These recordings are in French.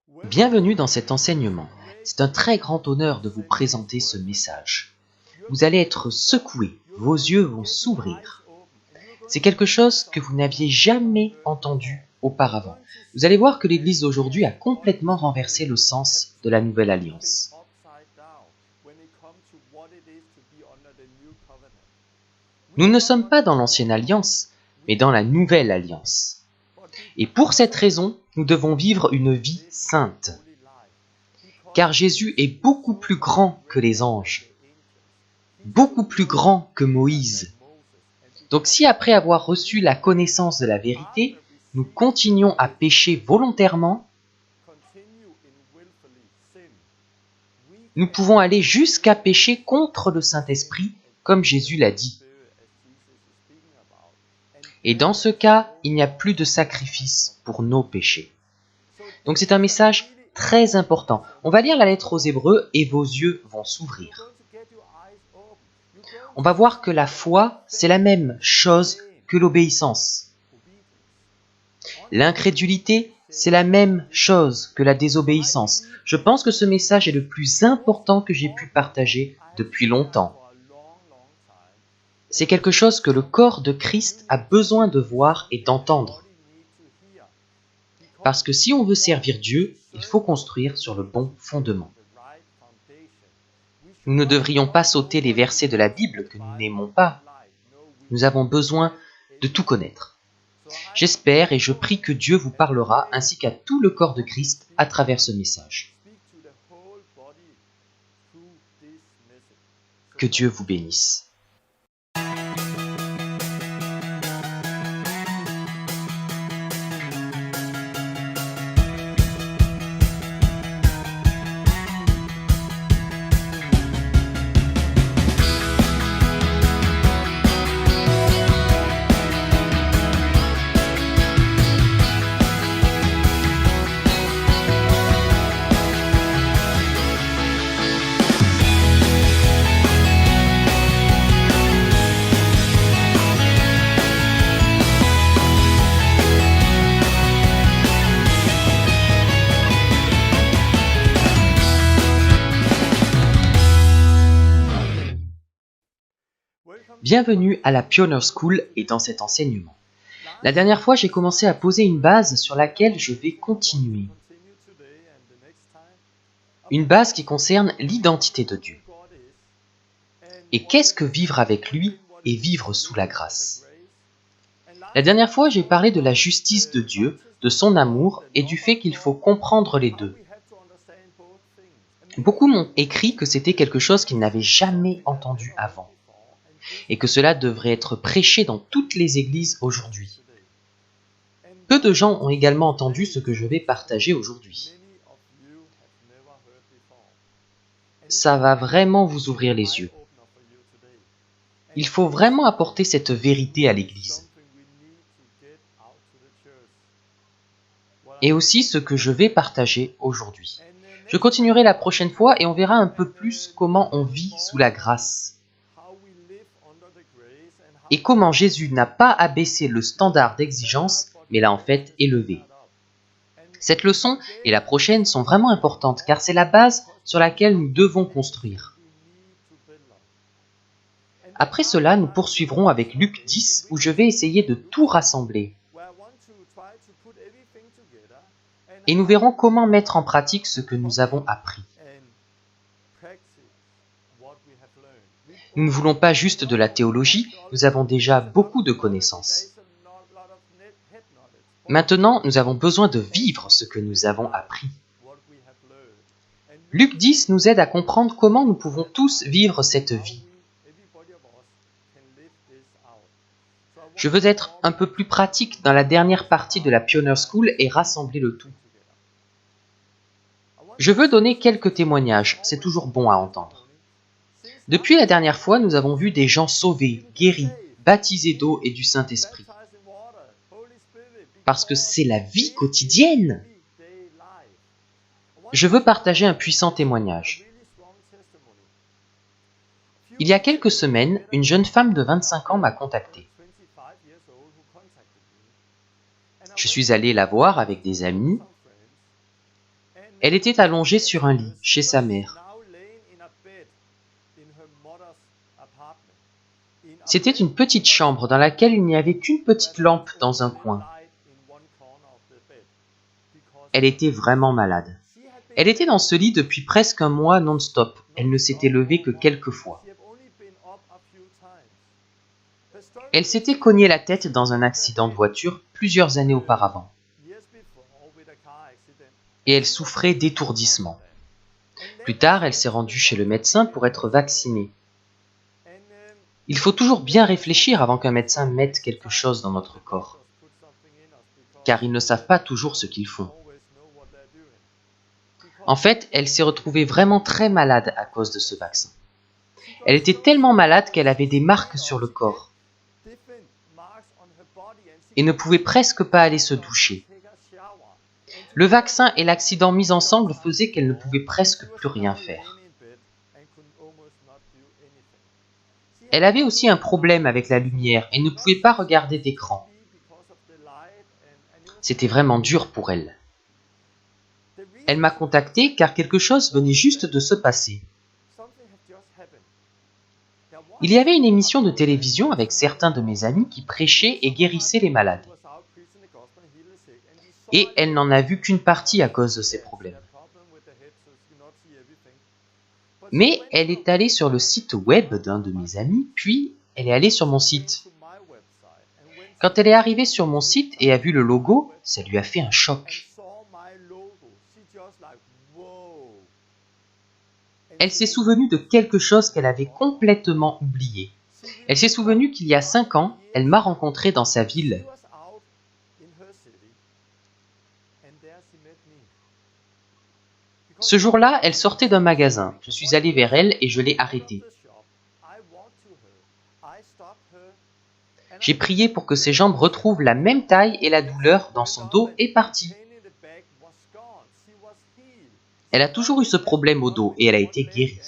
Bienvenue dans cet enseignement. C'est un très grand honneur de vous présenter ce message. Vous allez être secoués, vos yeux vont s'ouvrir. C'est quelque chose que vous n'aviez jamais entendu auparavant. Vous allez voir que l'Église d'aujourd'hui a complètement renversé le sens de la Nouvelle Alliance. Nous ne sommes pas dans l'Ancienne Alliance, mais dans la Nouvelle Alliance. Et pour cette raison, nous devons vivre une vie sainte. Car Jésus est beaucoup plus grand que les anges, beaucoup plus grand que Moïse. Donc si après avoir reçu la connaissance de la vérité, nous continuons à pécher volontairement, nous pouvons aller jusqu'à pécher contre le Saint-Esprit, comme Jésus l'a dit. Et dans ce cas, il n'y a plus de sacrifice pour nos péchés. Donc c'est un message très important. On va lire la lettre aux Hébreux et vos yeux vont s'ouvrir. On va voir que la foi, c'est la même chose que l'obéissance. L'incrédulité, c'est la même chose que la désobéissance. Je pense que ce message est le plus important que j'ai pu partager depuis longtemps. C'est quelque chose que le corps de Christ a besoin de voir et d'entendre. Parce que si on veut servir Dieu, il faut construire sur le bon fondement. Nous ne devrions pas sauter les versets de la Bible que nous n'aimons pas. Nous avons besoin de tout connaître. J'espère et je prie que Dieu vous parlera ainsi qu'à tout le corps de Christ à travers ce message. Que Dieu vous bénisse. Bienvenue à la Pioneer School et dans cet enseignement. La dernière fois, j'ai commencé à poser une base sur laquelle je vais continuer. Une base qui concerne l'identité de Dieu. Et qu'est-ce que vivre avec lui et vivre sous la grâce? La dernière fois, j'ai parlé de la justice de Dieu, de son amour et du fait qu'il faut comprendre les deux. Beaucoup m'ont écrit que c'était quelque chose qu'ils n'avaient jamais entendu avant. Et que cela devrait être prêché dans toutes les églises aujourd'hui. Peu de gens ont également entendu ce que je vais partager aujourd'hui. Ça va vraiment vous ouvrir les yeux. Il faut vraiment apporter cette vérité à l'église. Et aussi ce que je vais partager aujourd'hui. Je continuerai la prochaine fois et on verra un peu plus comment on vit sous la grâce. Et comment Jésus n'a pas abaissé le standard d'exigence, mais l'a en fait élevé. Cette leçon et la prochaine sont vraiment importantes, car c'est la base sur laquelle nous devons construire. Après cela, nous poursuivrons avec Luc 10, où je vais essayer de tout rassembler. Et nous verrons comment mettre en pratique ce que nous avons appris. Nous ne voulons pas juste de la théologie, nous avons déjà beaucoup de connaissances. Maintenant, nous avons besoin de vivre ce que nous avons appris. Luc 10 nous aide à comprendre comment nous pouvons tous vivre cette vie. Je veux être un peu plus pratique dans la dernière partie de la Pioneer School et rassembler le tout. Je veux donner quelques témoignages, c'est toujours bon à entendre. Depuis la dernière fois, nous avons vu des gens sauvés, guéris, baptisés d'eau et du Saint-Esprit. Parce que c'est la vie quotidienne. Je veux partager un puissant témoignage. Il y a quelques semaines, une jeune femme de 25 ans m'a contacté. Je suis allé la voir avec des amis Elle était allongée sur un lit, chez sa mère. C'était une petite chambre dans laquelle il n'y avait qu'une petite lampe dans un coin. Elle était vraiment malade. Elle était dans ce lit depuis presque un mois non-stop. Elle ne s'était levée que quelques fois. Elle s'était cogné la tête dans un accident de voiture plusieurs années auparavant. Et elle souffrait d'étourdissement. Plus tard, elle s'est rendue chez le médecin pour être vaccinée. Il faut toujours bien réfléchir avant qu'un médecin mette quelque chose dans notre corps, car ils ne savent pas toujours ce qu'ils font. En fait, elle s'est retrouvée vraiment très malade à cause de ce vaccin. Elle était tellement malade qu'elle avait des marques sur le corps et ne pouvait presque pas aller se doucher. Le vaccin et l'accident mis ensemble faisaient qu'elle ne pouvait presque plus rien faire. Elle avait aussi un problème avec la lumière et ne pouvait pas regarder d'écran. C'était vraiment dur pour elle. Elle m'a contacté car quelque chose venait juste de se passer. Il y avait une émission de télévision avec certains de mes amis qui prêchaient et guérissaient les malades. Et elle n'en a vu qu'une partie à cause de ces problèmes. Mais elle est allée sur le site web d'un de mes amis, puis elle est allée sur mon site. Quand elle est arrivée sur mon site et a vu le logo, ça lui a fait un choc. Elle s'est souvenue de quelque chose qu'elle avait complètement oublié. Elle s'est souvenue qu'il y a 5 ans, elle m'a rencontré dans sa ville. Ce jour-là, elle sortait d'un magasin. Je suis allé vers elle et je l'ai arrêtée. J'ai prié pour que ses jambes retrouvent la même taille et la douleur dans son dos est partie. Elle a toujours eu ce problème au dos et elle a été guérie.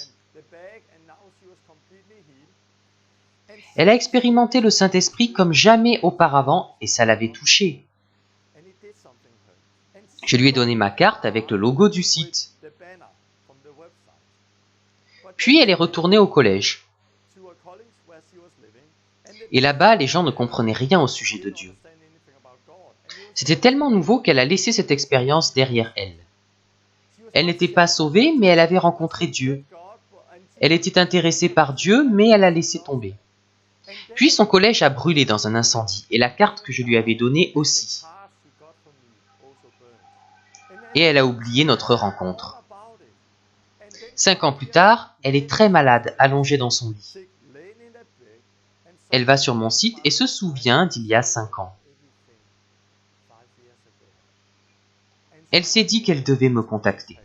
Elle a expérimenté le Saint-Esprit comme jamais auparavant et ça l'avait touchée. Je lui ai donné ma carte avec le logo du site. Puis elle est retournée au collège. Et là-bas, les gens ne comprenaient rien au sujet de Dieu. C'était tellement nouveau qu'elle a laissé cette expérience derrière elle. Elle n'était pas sauvée, mais elle avait rencontré Dieu. Elle était intéressée par Dieu, mais elle a laissé tomber. Puis son collège a brûlé dans un incendie, et la carte que je lui avais donnée aussi. Et elle a oublié notre rencontre. 5 ans plus tard, elle est très malade, allongée dans son lit. Elle va sur mon site et se souvient d'il y a 5 ans. Elle s'est dit qu'elle devait me contacter.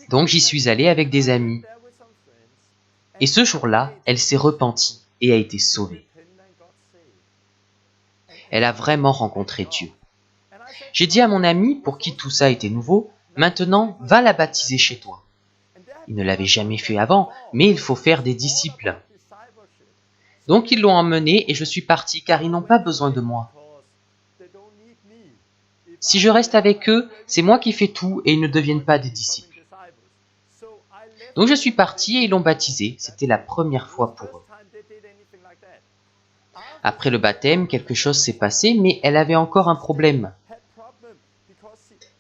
Donc j'y suis allé avec des amis. Et ce jour-là, elle s'est repentie et a été sauvée. Elle a vraiment rencontré Dieu. J'ai dit à mon ami, pour qui tout ça était nouveau, maintenant, va la baptiser chez toi. Il ne l'avait jamais fait avant, mais il faut faire des disciples. Donc ils l'ont emmenée et je suis parti car ils n'ont pas besoin de moi. Si je reste avec eux, c'est moi qui fais tout et ils ne deviennent pas des disciples. Donc je suis parti et ils l'ont baptisée. C'était la première fois pour eux. Après le baptême, quelque chose s'est passé, mais elle avait encore un problème.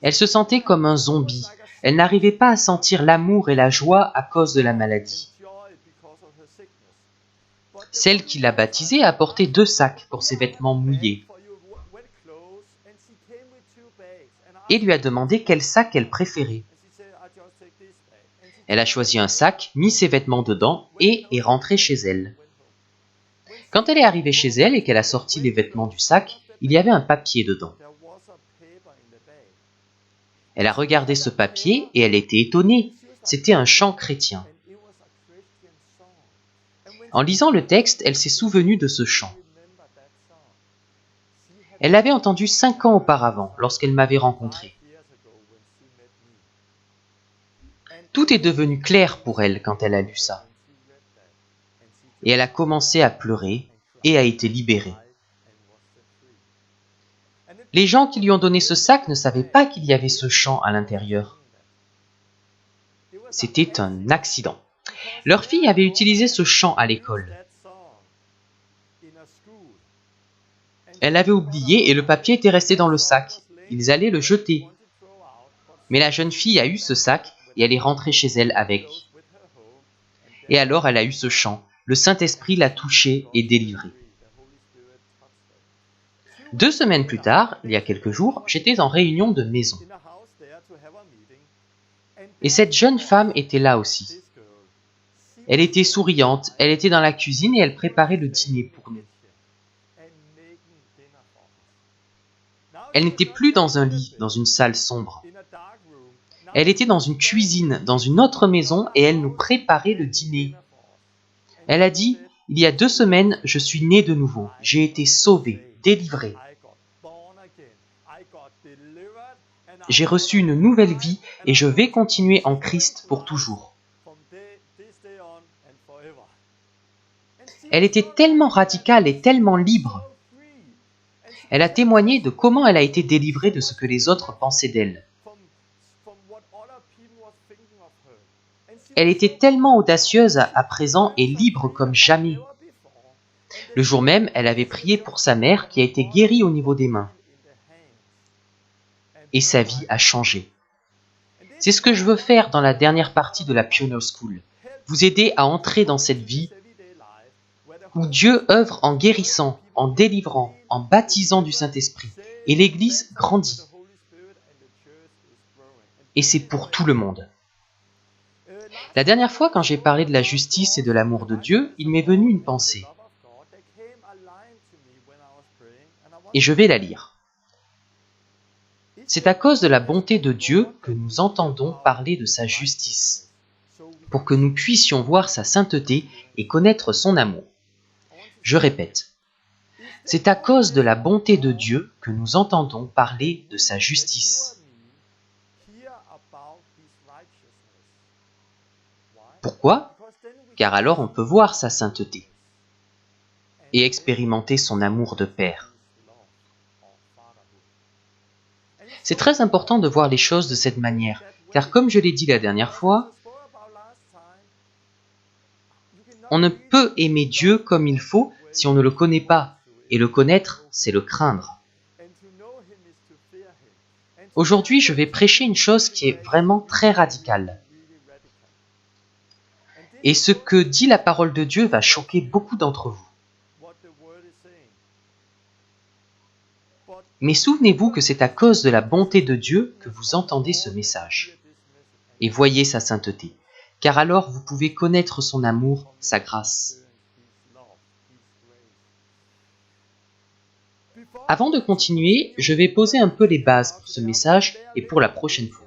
Elle se sentait comme un zombie. Elle n'arrivait pas à sentir l'amour et la joie à cause de la maladie. Celle qui l'a baptisée a apporté 2 sacs pour ses vêtements mouillés et lui a demandé quel sac elle préférait. Elle a choisi un sac, mis ses vêtements dedans et est rentrée chez elle. Quand elle est arrivée chez elle et qu'elle a sorti les vêtements du sac, il y avait un papier dedans. Elle a regardé ce papier et elle était étonnée. C'était un chant chrétien. En lisant le texte, elle s'est souvenue de ce chant. Elle l'avait entendu 5 ans auparavant, lorsqu'elle m'avait rencontré. Tout est devenu clair pour elle quand elle a lu ça. Et elle a commencé à pleurer et a été libérée. Les gens qui lui ont donné ce sac ne savaient pas qu'il y avait ce chant à l'intérieur. C'était un accident. Leur fille avait utilisé ce chant à l'école. Elle l'avait oublié et le papier était resté dans le sac. Ils allaient le jeter. Mais la jeune fille a eu ce sac et elle est rentrée chez elle avec. Et alors elle a eu ce chant. Le Saint-Esprit l'a touchée et délivrée. 2 semaines plus tard, il y a quelques jours, j'étais en réunion de maison. Et cette jeune femme était là aussi. Elle était souriante, elle était dans la cuisine et elle préparait le dîner pour nous. Elle n'était plus dans un lit, dans une salle sombre. Elle était dans une cuisine, dans une autre maison et elle nous préparait le dîner. Elle a dit, il y a 2 semaines, je suis née de nouveau. J'ai été sauvée, délivrée. J'ai reçu une nouvelle vie et je vais continuer en Christ pour toujours. Elle était tellement radicale et tellement libre. Elle a témoigné de comment elle a été délivrée de ce que les autres pensaient d'elle. Elle était tellement audacieuse à présent et libre comme jamais. Le jour même, elle avait prié pour sa mère qui a été guérie au niveau des mains. Et sa vie a changé. C'est ce que je veux faire dans la dernière partie de la Pioneer School. Vous aider à entrer dans cette vie où Dieu œuvre en guérissant, en délivrant, en baptisant du Saint-Esprit. Et l'Église grandit. Et c'est pour tout le monde. La dernière fois, quand j'ai parlé de la justice et de l'amour de Dieu, il m'est venu une pensée. Et je vais la lire. C'est à cause de la bonté de Dieu que nous entendons parler de sa justice, pour que nous puissions voir sa sainteté et connaître son amour. Je répète, c'est à cause de la bonté de Dieu que nous entendons parler de sa justice. Pourquoi ? Car alors on peut voir sa sainteté et expérimenter son amour de Père. C'est très important de voir les choses de cette manière, car comme je l'ai dit la dernière fois, on ne peut aimer Dieu comme il faut si on ne le connaît pas, et le connaître, c'est le craindre. Aujourd'hui, je vais prêcher une chose qui est vraiment très radicale. Et ce que dit la parole de Dieu va choquer beaucoup d'entre vous. Mais souvenez-vous que c'est à cause de la bonté de Dieu que vous entendez ce message. Et voyez sa sainteté, car alors vous pouvez connaître son amour, sa grâce. Avant de continuer, je vais poser un peu les bases pour ce message et pour la prochaine fois.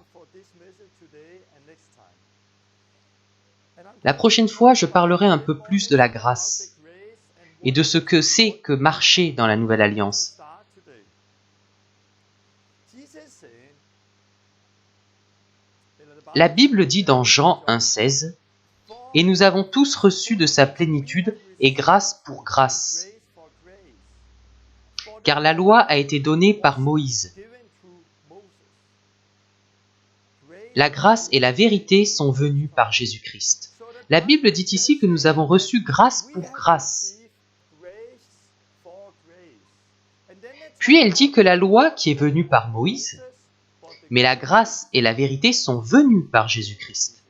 La prochaine fois, je parlerai un peu plus de la grâce et de ce que c'est que marcher dans la Nouvelle Alliance. La Bible dit dans Jean 1,16 « Et nous avons tous reçu de sa plénitude et grâce pour grâce. Car la loi a été donnée par Moïse. La grâce et la vérité sont venues par Jésus-Christ. » La Bible dit ici que nous avons reçu grâce pour grâce. Puis elle dit que la loi qui est venue par Moïse, mais la grâce et la vérité sont venues par Jésus-Christ.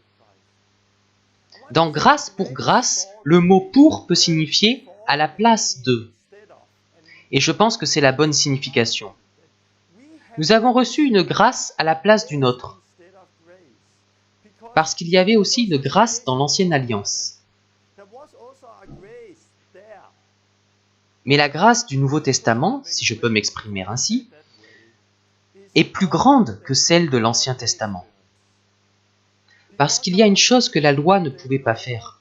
Dans grâce pour grâce, le mot pour peut signifier à la place de. Et je pense que c'est la bonne signification. Nous avons reçu une grâce à la place d'une autre. Parce qu'il y avait aussi une grâce dans l'ancienne alliance. Mais la grâce du Nouveau Testament, si je peux m'exprimer ainsi, est plus grande que celle de l'Ancien Testament. Parce qu'il y a une chose que la loi ne pouvait pas faire.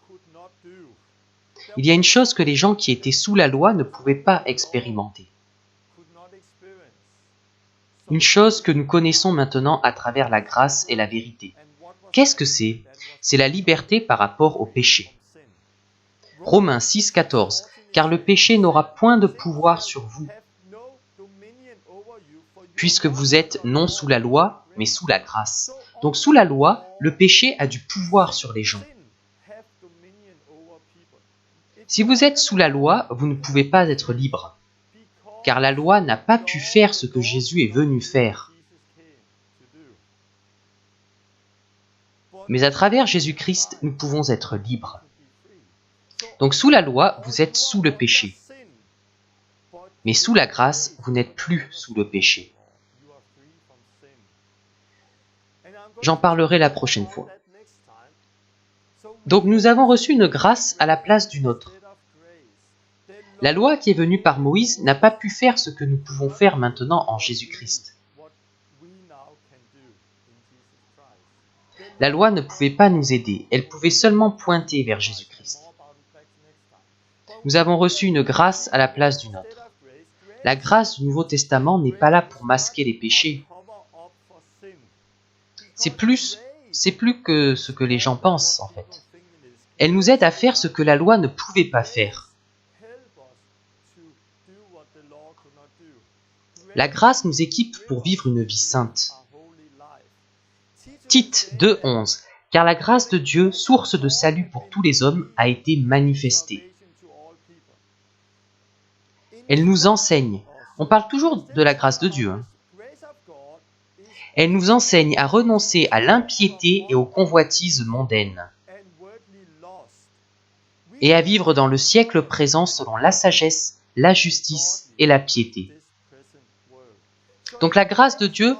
Il y a une chose que les gens qui étaient sous la loi ne pouvaient pas expérimenter. Une chose que nous connaissons maintenant à travers la grâce et la vérité. Qu'est-ce que c'est ? C'est la liberté par rapport au péché. Romains 6, 14. Car le péché n'aura point de pouvoir sur vous, puisque vous êtes non sous la loi, mais sous la grâce. Donc sous la loi, le péché a du pouvoir sur les gens. Si vous êtes sous la loi, vous ne pouvez pas être libre, car la loi n'a pas pu faire ce que Jésus est venu faire. Mais à travers Jésus-Christ, nous pouvons être libres. Donc sous la loi, vous êtes sous le péché. Mais sous la grâce, vous n'êtes plus sous le péché. J'en parlerai la prochaine fois. Donc nous avons reçu une grâce à la place d'une autre. La loi qui est venue par Moïse n'a pas pu faire ce que nous pouvons faire maintenant en Jésus-Christ. La loi ne pouvait pas nous aider, elle pouvait seulement pointer vers Jésus-Christ. Nous avons reçu une grâce à la place d'une autre. La grâce du Nouveau Testament n'est pas là pour masquer les péchés. C'est plus que ce que les gens pensent, en fait. Elle nous aide à faire ce que la loi ne pouvait pas faire. La grâce nous équipe pour vivre une vie sainte. Tite 2:11. Car la grâce de Dieu, source de salut pour tous les hommes, a été manifestée. Elle nous enseigne. On parle toujours de la grâce de Dieu. Elle nous enseigne à renoncer à l'impiété et aux convoitises mondaines, et à vivre dans le siècle présent selon la sagesse, la justice et la piété. Donc la grâce de Dieu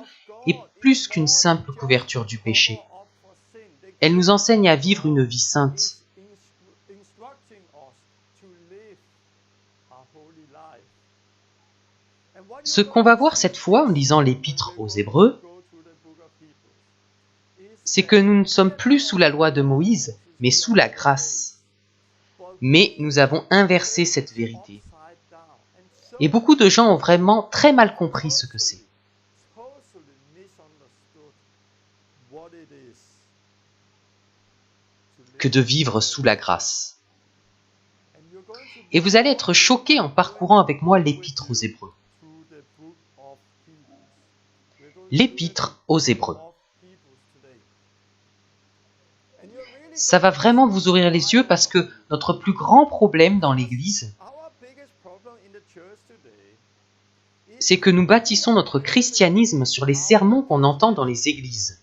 est plus qu'une simple couverture du péché. Elle nous enseigne à vivre une vie sainte. Ce qu'on va voir cette fois en lisant l'épître aux Hébreux, c'est que nous ne sommes plus sous la loi de Moïse, mais sous la grâce. Mais nous avons inversé cette vérité. Et beaucoup de gens ont vraiment très mal compris ce que c'est. Que de vivre sous la grâce. Et vous allez être choqués en parcourant avec moi l'épître aux Hébreux. L'épître aux Hébreux. Ça va vraiment vous ouvrir les yeux parce que notre plus grand problème dans l'Église, c'est que nous bâtissons notre christianisme sur les sermons qu'on entend dans les églises.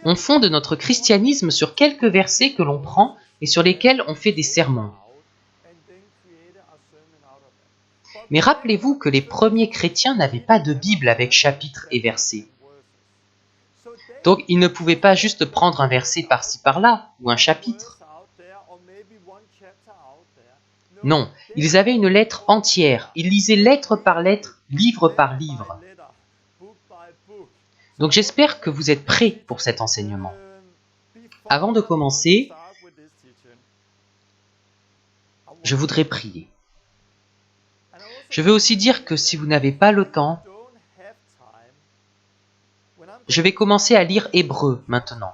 On fonde notre christianisme sur quelques versets que l'on prend et sur lesquels on fait des sermons. Mais rappelez-vous que les premiers chrétiens n'avaient pas de Bible avec chapitres et versets. Donc ils ne pouvaient pas juste prendre un verset par-ci par-là, ou un chapitre. Non, ils avaient une lettre entière. Ils lisaient lettre par lettre, livre par livre. Donc j'espère que vous êtes prêts pour cet enseignement. Avant de commencer, je voudrais prier. Je veux aussi dire que si vous n'avez pas le temps, je vais commencer à lire Hébreux maintenant.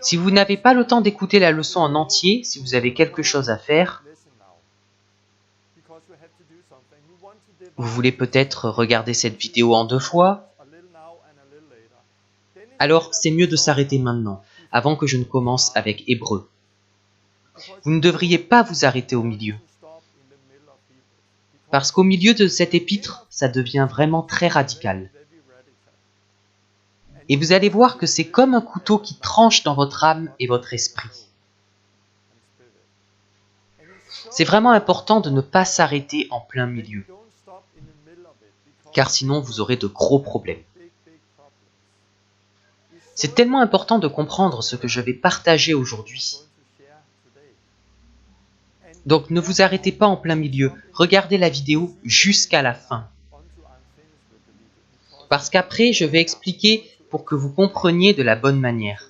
Si vous n'avez pas le temps d'écouter la leçon en entier, si vous avez quelque chose à faire, vous voulez peut-être regarder cette vidéo en 2 fois, alors c'est mieux de s'arrêter maintenant, avant que je ne commence avec Hébreux. Vous ne devriez pas vous arrêter au milieu. Parce qu'au milieu de cet épître, ça devient vraiment très radical. Et vous allez voir que c'est comme un couteau qui tranche dans votre âme et votre esprit. C'est vraiment important de ne pas s'arrêter en plein milieu, car sinon vous aurez de gros problèmes. C'est tellement important de comprendre ce que je vais partager aujourd'hui. Donc ne vous arrêtez pas en plein milieu, regardez la vidéo jusqu'à la fin. Parce qu'après, je vais expliquer pour que vous compreniez de la bonne manière.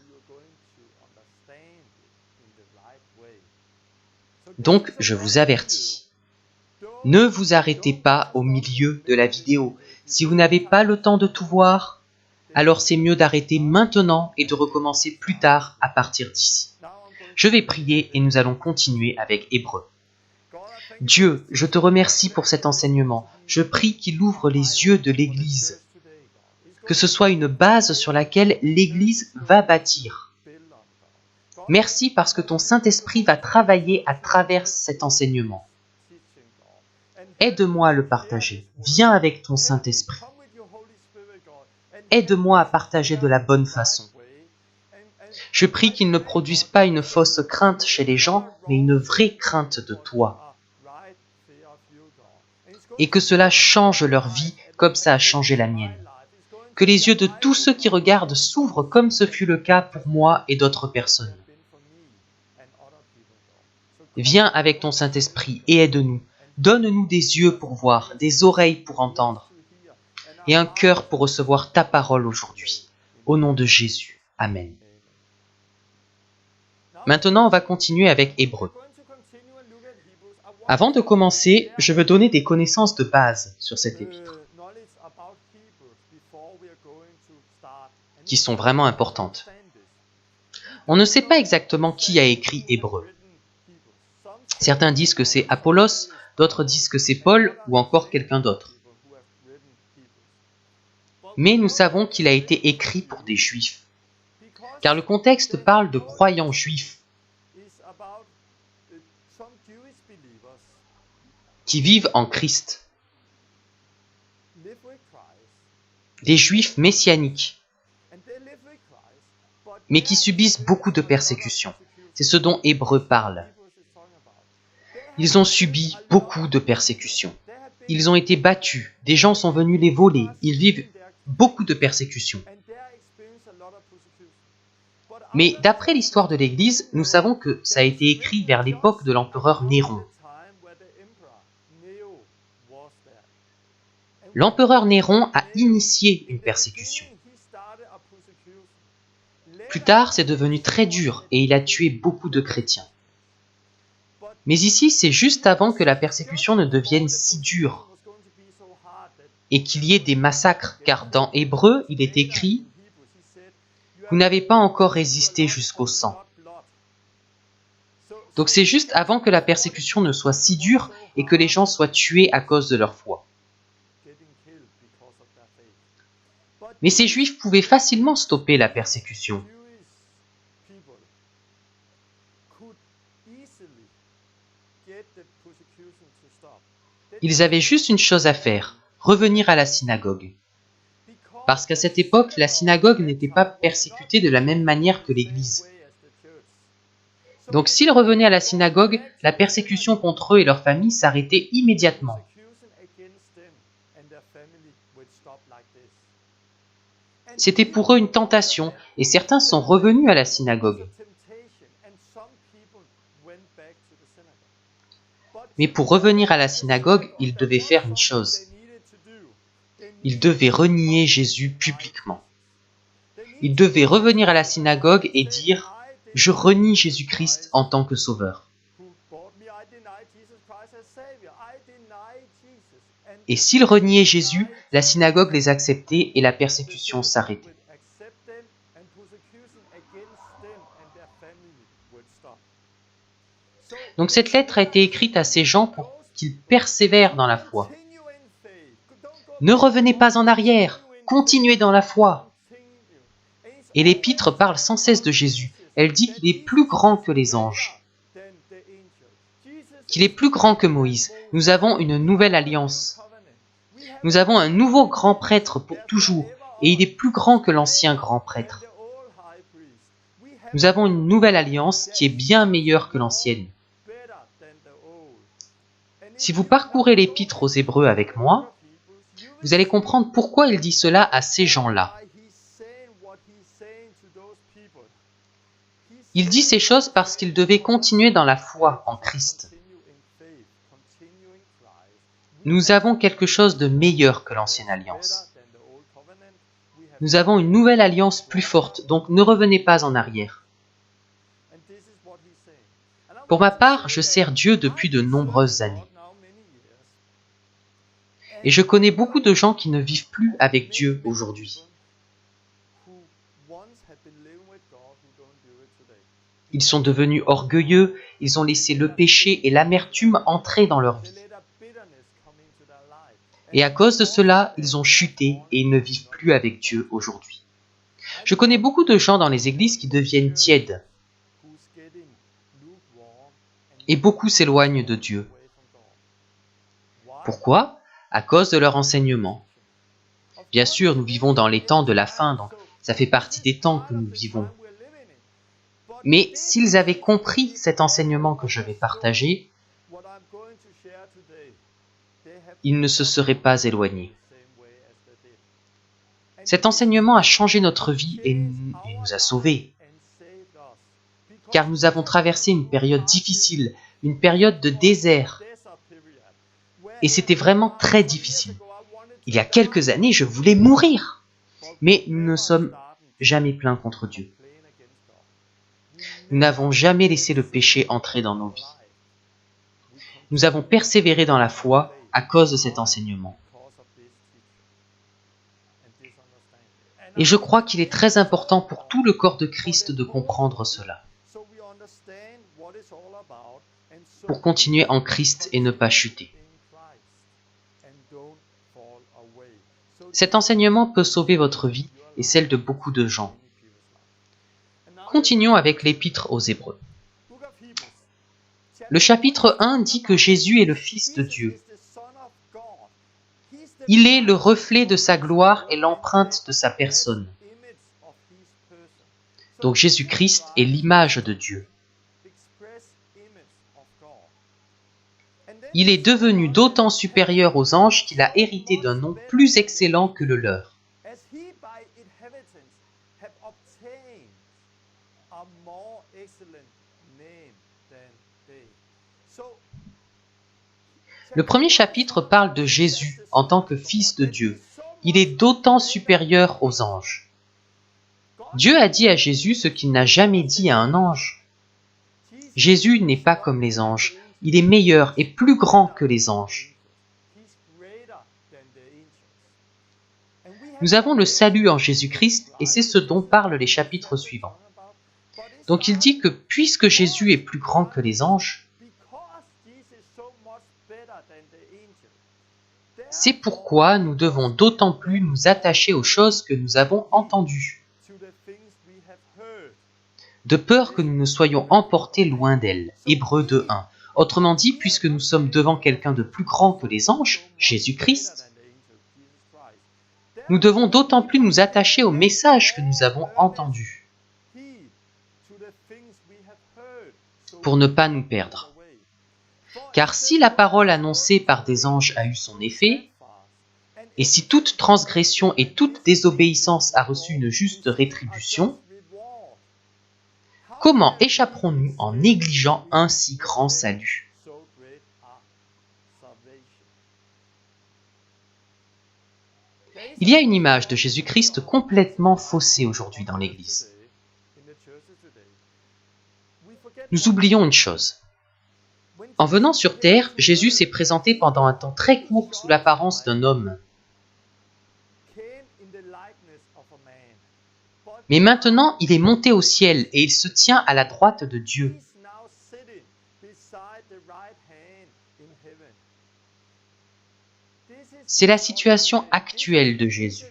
Donc, je vous avertis. Ne vous arrêtez pas au milieu de la vidéo. Si vous n'avez pas le temps de tout voir, alors c'est mieux d'arrêter maintenant et de recommencer plus tard à partir d'ici. Je vais prier et nous allons continuer avec Hébreux. Dieu, je te remercie pour cet enseignement. Je prie qu'il ouvre les yeux de l'Église, que ce soit une base sur laquelle l'Église va bâtir. Merci parce que ton Saint-Esprit va travailler à travers cet enseignement. Aide-moi à le partager. Viens avec ton Saint-Esprit. Aide-moi à partager de la bonne façon. Je prie qu'il ne produise pas une fausse crainte chez les gens, mais une vraie crainte de toi. Et que cela change leur vie comme ça a changé la mienne. Que les yeux de tous ceux qui regardent s'ouvrent comme ce fut le cas pour moi et d'autres personnes. Viens avec ton Saint-Esprit et aide-nous. Donne-nous des yeux pour voir, des oreilles pour entendre, et un cœur pour recevoir ta parole aujourd'hui. Au nom de Jésus. Amen. Maintenant, on va continuer avec Hébreux. Avant de commencer, je veux donner des connaissances de base sur cet épître, qui sont vraiment importantes. On ne sait pas exactement qui a écrit Hébreux. Certains disent que c'est Apollos, d'autres disent que c'est Paul ou encore quelqu'un d'autre. Mais nous savons qu'il a été écrit pour des Juifs, car le contexte parle de croyants juifs qui vivent en Christ, des Juifs messianiques, mais qui subissent beaucoup de persécutions. C'est ce dont Hébreux parle. Ils ont subi beaucoup de persécutions. Ils ont été battus, des gens sont venus les voler, ils vivent beaucoup de persécutions. Mais d'après l'histoire de l'Église, nous savons que ça a été écrit vers l'époque de l'empereur Néron. L'empereur Néron a initié une persécution. Plus tard, c'est devenu très dur et il a tué beaucoup de chrétiens. Mais ici, c'est juste avant que la persécution ne devienne si dure et qu'il y ait des massacres, car dans Hébreux, il est écrit « Vous n'avez pas encore résisté jusqu'au sang ». Donc c'est juste avant que la persécution ne soit si dure et que les gens soient tués à cause de leur foi. Mais ces Juifs pouvaient facilement stopper la persécution. Ils avaient juste une chose à faire, revenir à la synagogue. Parce qu'à cette époque, la synagogue n'était pas persécutée de la même manière que l'Église. Donc s'ils revenaient à la synagogue, la persécution contre eux et leurs familles s'arrêtait immédiatement. C'était pour eux une tentation, et certains sont revenus à la synagogue. Mais pour revenir à la synagogue, ils devaient faire une chose. Ils devaient renier Jésus publiquement. Ils devaient revenir à la synagogue et dire « Je renie Jésus-Christ en tant que sauveur ». Et s'ils reniaient Jésus, la synagogue les acceptait et la persécution s'arrêtait. Donc cette lettre a été écrite à ces gens pour qu'ils persévèrent dans la foi. Ne revenez pas en arrière, continuez dans la foi. Et l'épître parle sans cesse de Jésus. Elle dit qu'il est plus grand que les anges, qu'il est plus grand que Moïse. Nous avons une nouvelle alliance. Nous avons un nouveau grand prêtre pour toujours, et il est plus grand que l'ancien grand prêtre. Nous avons une nouvelle alliance qui est bien meilleure que l'ancienne. Si vous parcourez l'épître aux Hébreux avec moi, vous allez comprendre pourquoi il dit cela à ces gens-là. Il dit ces choses parce qu'ils devaient continuer dans la foi en Christ. Nous avons quelque chose de meilleur que l'ancienne alliance. Nous avons une nouvelle alliance plus forte, donc ne revenez pas en arrière. Pour ma part, je sers Dieu depuis de nombreuses années. Et je connais beaucoup de gens qui ne vivent plus avec Dieu aujourd'hui. Ils sont devenus orgueilleux ils ont laissé le péché et l'amertume entrer dans leur vie. Et à cause de cela, ils ont chuté et ils ne vivent plus avec Dieu aujourd'hui. Je connais beaucoup de gens dans les églises qui deviennent tièdes et beaucoup s'éloignent de Dieu. Pourquoi ? À cause de leur enseignement. Bien sûr, nous vivons dans les temps de la fin, donc ça fait partie des temps que nous vivons. Mais s'ils avaient compris cet enseignement que je vais partager, ils ne se seraient pas éloignés. Cet enseignement a changé notre vie et nous a sauvés. Car nous avons traversé une période difficile, une période de désert. Et c'était vraiment très difficile. Il y a quelques années, je voulais mourir. Mais nous ne sommes jamais plaints contre Dieu. Nous n'avons jamais laissé le péché entrer dans nos vies. Nous avons persévéré dans la foi à cause de cet enseignement. Et je crois qu'il est très important pour tout le corps de Christ de comprendre cela. Pour continuer en Christ et ne pas chuter. Cet enseignement peut sauver votre vie et celle de beaucoup de gens. Continuons avec l'épître aux Hébreux. Le chapitre 1 dit que Jésus est le Fils de Dieu. Il est le reflet de sa gloire et l'empreinte de sa personne. Donc Jésus-Christ est l'image de Dieu. Il est devenu d'autant supérieur aux anges qu'il a hérité d'un nom plus excellent que le leur. Le premier chapitre parle de Jésus en tant que Fils de Dieu. Il est d'autant supérieur aux anges. Dieu a dit à Jésus ce qu'il n'a jamais dit à un ange. Jésus n'est pas comme les anges. Il est meilleur et plus grand que les anges. Nous avons le salut en Jésus-Christ et c'est ce dont parlent les chapitres suivants. Donc il dit que puisque Jésus est plus grand que les anges, c'est pourquoi nous devons d'autant plus nous attacher aux choses que nous avons entendues, de peur que nous ne soyons emportés loin d'elles. Hébreux 2:1. Autrement dit, puisque nous sommes devant quelqu'un de plus grand que les anges, Jésus-Christ, nous devons d'autant plus nous attacher au message que nous avons entendu, pour ne pas nous perdre. Car si la parole annoncée par des anges a eu son effet, et si toute transgression et toute désobéissance a reçu une juste rétribution, comment échapperons-nous en négligeant un si grand salut ? Il y a une image de Jésus-Christ complètement faussée aujourd'hui dans l'Église. Nous oublions une chose. En venant sur terre, Jésus s'est présenté pendant un temps très court sous l'apparence d'un homme. Mais maintenant, il est monté au ciel et il se tient à la droite de Dieu. C'est la situation actuelle de Jésus.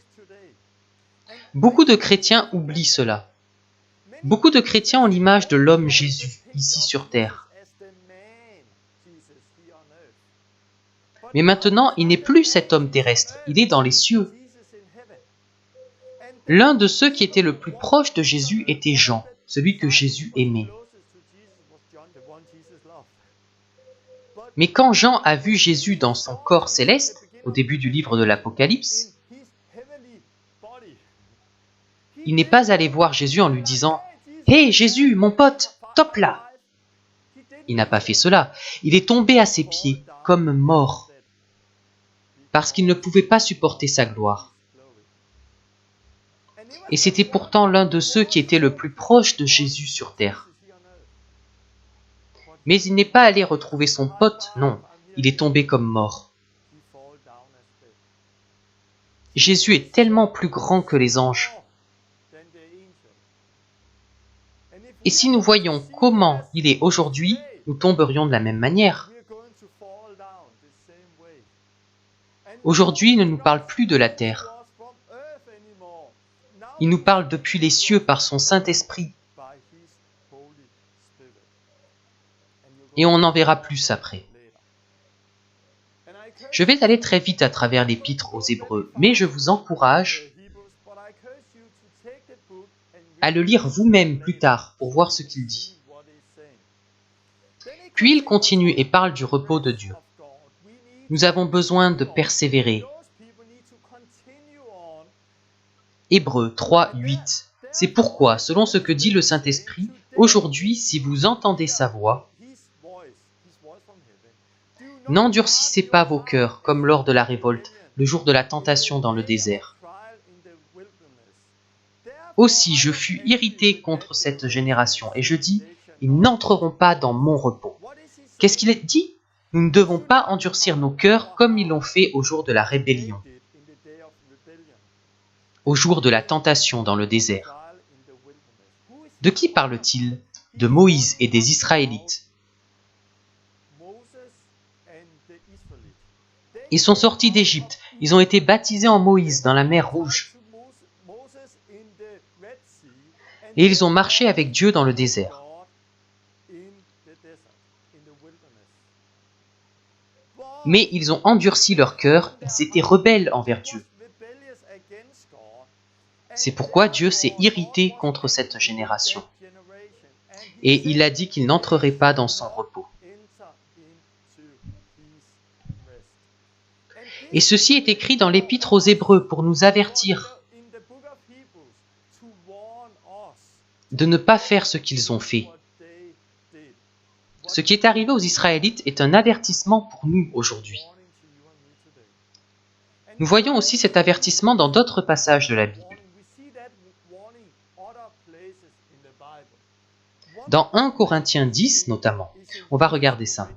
Beaucoup de chrétiens oublient cela. Beaucoup de chrétiens ont l'image de l'homme Jésus, ici sur terre. Mais maintenant, il n'est plus cet homme terrestre, il est dans les cieux. L'un de ceux qui était le plus proche de Jésus était Jean, celui que Jésus aimait. Mais quand Jean a vu Jésus dans son corps céleste, au début du livre de l'Apocalypse, il n'est pas allé voir Jésus en lui disant « Hé Jésus, mon pote, top là !» Il n'a pas fait cela. Il est tombé à ses pieds, comme mort, parce qu'il ne pouvait pas supporter sa gloire. Et c'était pourtant l'un de ceux qui étaient le plus proche de Jésus sur terre. Mais il n'est pas allé retrouver son pote, non, il est tombé comme mort. Jésus est tellement plus grand que les anges. Et si nous voyons comment il est aujourd'hui, nous tomberions de la même manière. Aujourd'hui, il ne nous parle plus de la terre. Il nous parle depuis les cieux par son Saint-Esprit. Et on en verra plus après. Je vais aller très vite à travers l'épître aux Hébreux, mais je vous encourage à le lire vous-même plus tard pour voir ce qu'il dit. Puis il continue et parle du repos de Dieu. Nous avons besoin de persévérer. Hébreux 3, 8. C'est pourquoi, selon ce que dit le Saint-Esprit, aujourd'hui, si vous entendez sa voix, n'endurcissez pas vos cœurs comme lors de la révolte, le jour de la tentation dans le désert. Aussi, je fus irrité contre cette génération, et je dis, ils n'entreront pas dans mon repos. Qu'est-ce qu'il dit? Nous ne devons pas endurcir nos cœurs comme ils l'ont fait au jour de la rébellion, au jour de la tentation dans le désert. De qui parle-t-il? De Moïse et des Israélites. Ils sont sortis d'Égypte, ils ont été baptisés en Moïse dans la mer Rouge. Et ils ont marché avec Dieu dans le désert. Mais ils ont endurci leur cœur, ils étaient rebelles envers Dieu. C'est pourquoi Dieu s'est irrité contre cette génération. Et il a dit qu'il n'entrerait pas dans son repos. Et ceci est écrit dans l'Épître aux Hébreux pour nous avertir de ne pas faire ce qu'ils ont fait. Ce qui est arrivé aux Israélites est un avertissement pour nous aujourd'hui. Nous voyons aussi cet avertissement dans d'autres passages de la Bible. Dans 1 Corinthiens 10 notamment. On va regarder ça.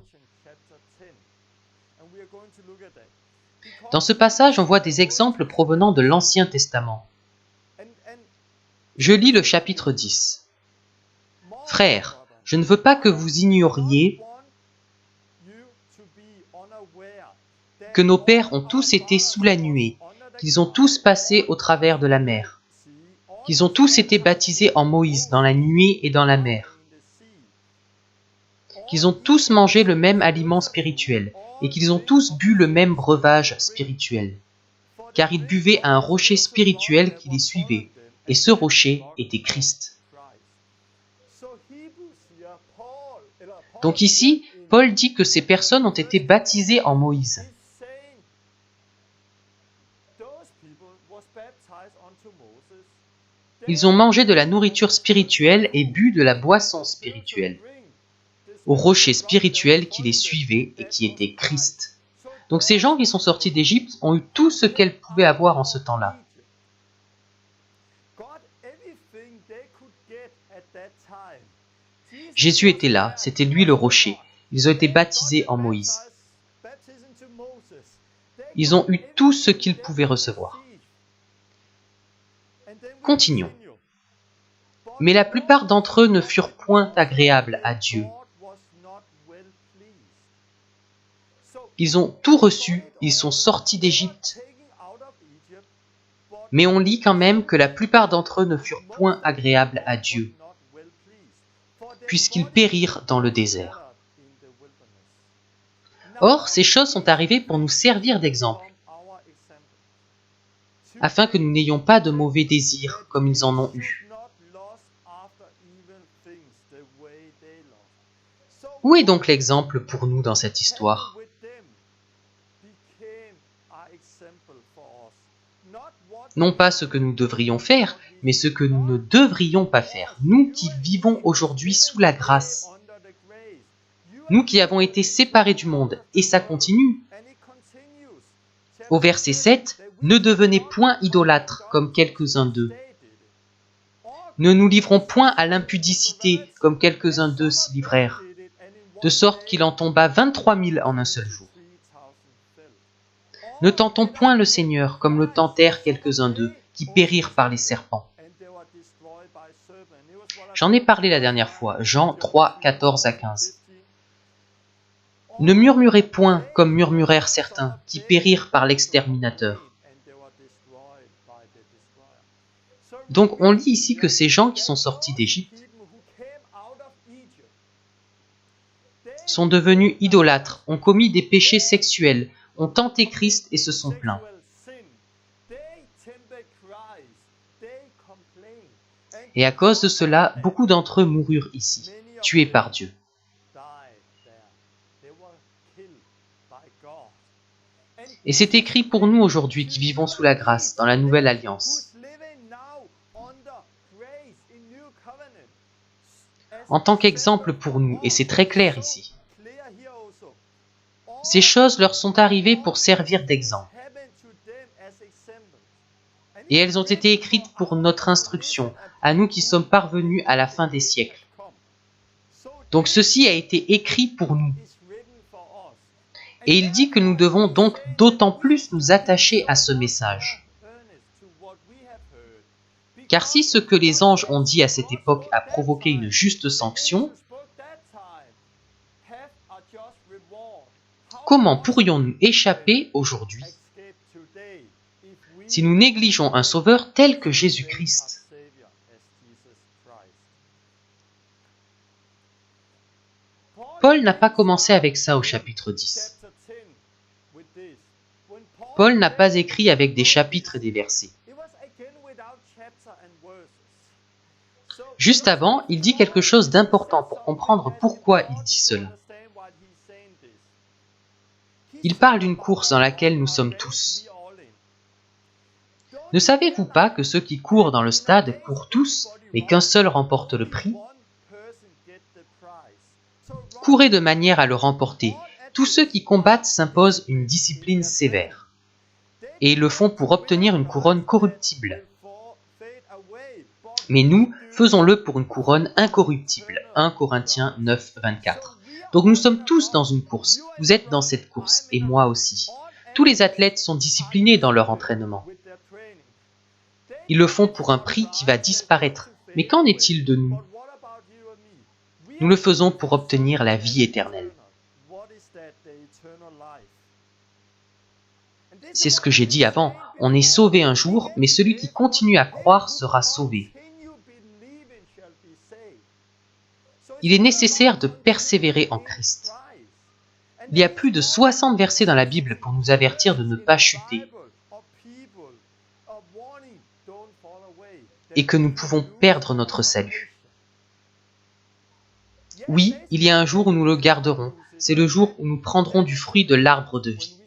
Dans ce passage, on voit des exemples provenant de l'Ancien Testament. Je lis le chapitre 10. « Frères, je ne veux pas que vous ignoriez que nos pères ont tous été sous la nuée, qu'ils ont tous passé au travers de la mer, qu'ils ont tous été baptisés en Moïse dans la nuée et dans la mer, qu'ils ont tous mangé le même aliment spirituel, et qu'ils ont tous bu le même breuvage spirituel, car ils buvaient à un rocher spirituel qui les suivait, et ce rocher était Christ. » Donc ici, Paul dit que ces personnes ont été baptisées en Moïse. Ils ont mangé de la nourriture spirituelle et bu de la boisson spirituelle, au rocher spirituel qui les suivait et qui était Christ. Donc ces gens qui sont sortis d'Égypte ont eu tout ce qu'elles pouvaient avoir en ce temps-là. Jésus était là, c'était lui le rocher. Ils ont été baptisés en Moïse. Ils ont eu tout ce qu'ils pouvaient recevoir. Continuons. Mais la plupart d'entre eux ne furent point agréables à Dieu. Ils ont tout reçu, ils sont sortis d'Égypte. Mais on lit quand même que la plupart d'entre eux ne furent point agréables à Dieu, puisqu'ils périrent dans le désert. Or, ces choses sont arrivées pour nous servir d'exemple, afin que nous n'ayons pas de mauvais désirs comme ils en ont eu. Où est donc l'exemple pour nous dans cette histoire? Non pas ce que nous devrions faire, mais ce que nous ne devrions pas faire. Nous qui vivons aujourd'hui sous la grâce. Nous qui avons été séparés du monde, et ça continue. Au verset 7, « Ne devenez point idolâtres, comme quelques-uns d'eux. Ne nous livrons point à l'impudicité, comme quelques-uns d'eux s'y livrèrent, de sorte qu'il en tomba 23 000 en un seul jour. Ne tentons point le Seigneur, comme le tentèrent quelques-uns d'eux, qui périrent par les serpents. » J'en ai parlé la dernière fois, Jean 3, 14 à 15. Ne murmurez point comme murmurèrent certains qui périrent par l'exterminateur. Donc on lit ici que ces gens qui sont sortis d'Égypte sont devenus idolâtres, ont commis des péchés sexuels, ont tenté Christ et se sont plaints. Et à cause de cela, beaucoup d'entre eux moururent ici, tués par Dieu. Et c'est écrit pour nous aujourd'hui qui vivons sous la grâce, dans la nouvelle alliance. En tant qu'exemple pour nous, et c'est très clair ici. Ces choses leur sont arrivées pour servir d'exemple. Et elles ont été écrites pour notre instruction, à nous qui sommes parvenus à la fin des siècles. Donc ceci a été écrit pour nous. Et il dit que nous devons donc d'autant plus nous attacher à ce message. Car si ce que les anges ont dit à cette époque a provoqué une juste sanction, comment pourrions-nous échapper aujourd'hui si nous négligeons un sauveur tel que Jésus-Christ? Paul n'a pas commencé avec ça au chapitre 10. Paul n'a pas écrit avec des chapitres et des versets. Juste avant, il dit quelque chose d'important pour comprendre pourquoi il dit cela. Il parle d'une course dans laquelle nous sommes tous. Ne savez-vous pas que ceux qui courent dans le stade courent tous, mais qu'un seul remporte le prix? Courez de manière à le remporter. Tous ceux qui combattent s'imposent une discipline sévère. Et ils le font pour obtenir une couronne corruptible. Mais nous, faisons-le pour une couronne incorruptible. 1 Corinthiens 9, 24. Donc nous sommes tous dans une course. Vous êtes dans cette course, et moi aussi. Tous les athlètes sont disciplinés dans leur entraînement. Ils le font pour un prix qui va disparaître. Mais qu'en est-il de nous? Nous le faisons pour obtenir la vie éternelle. C'est ce que j'ai dit avant. On est sauvé un jour, mais celui qui continue à croire sera sauvé. Il est nécessaire de persévérer en Christ. Il y a plus de 60 versets dans la Bible pour nous avertir de ne pas chuter et que nous pouvons perdre notre salut. Oui, il y a un jour où nous le garderons. C'est le jour où nous prendrons du fruit de l'arbre de vie.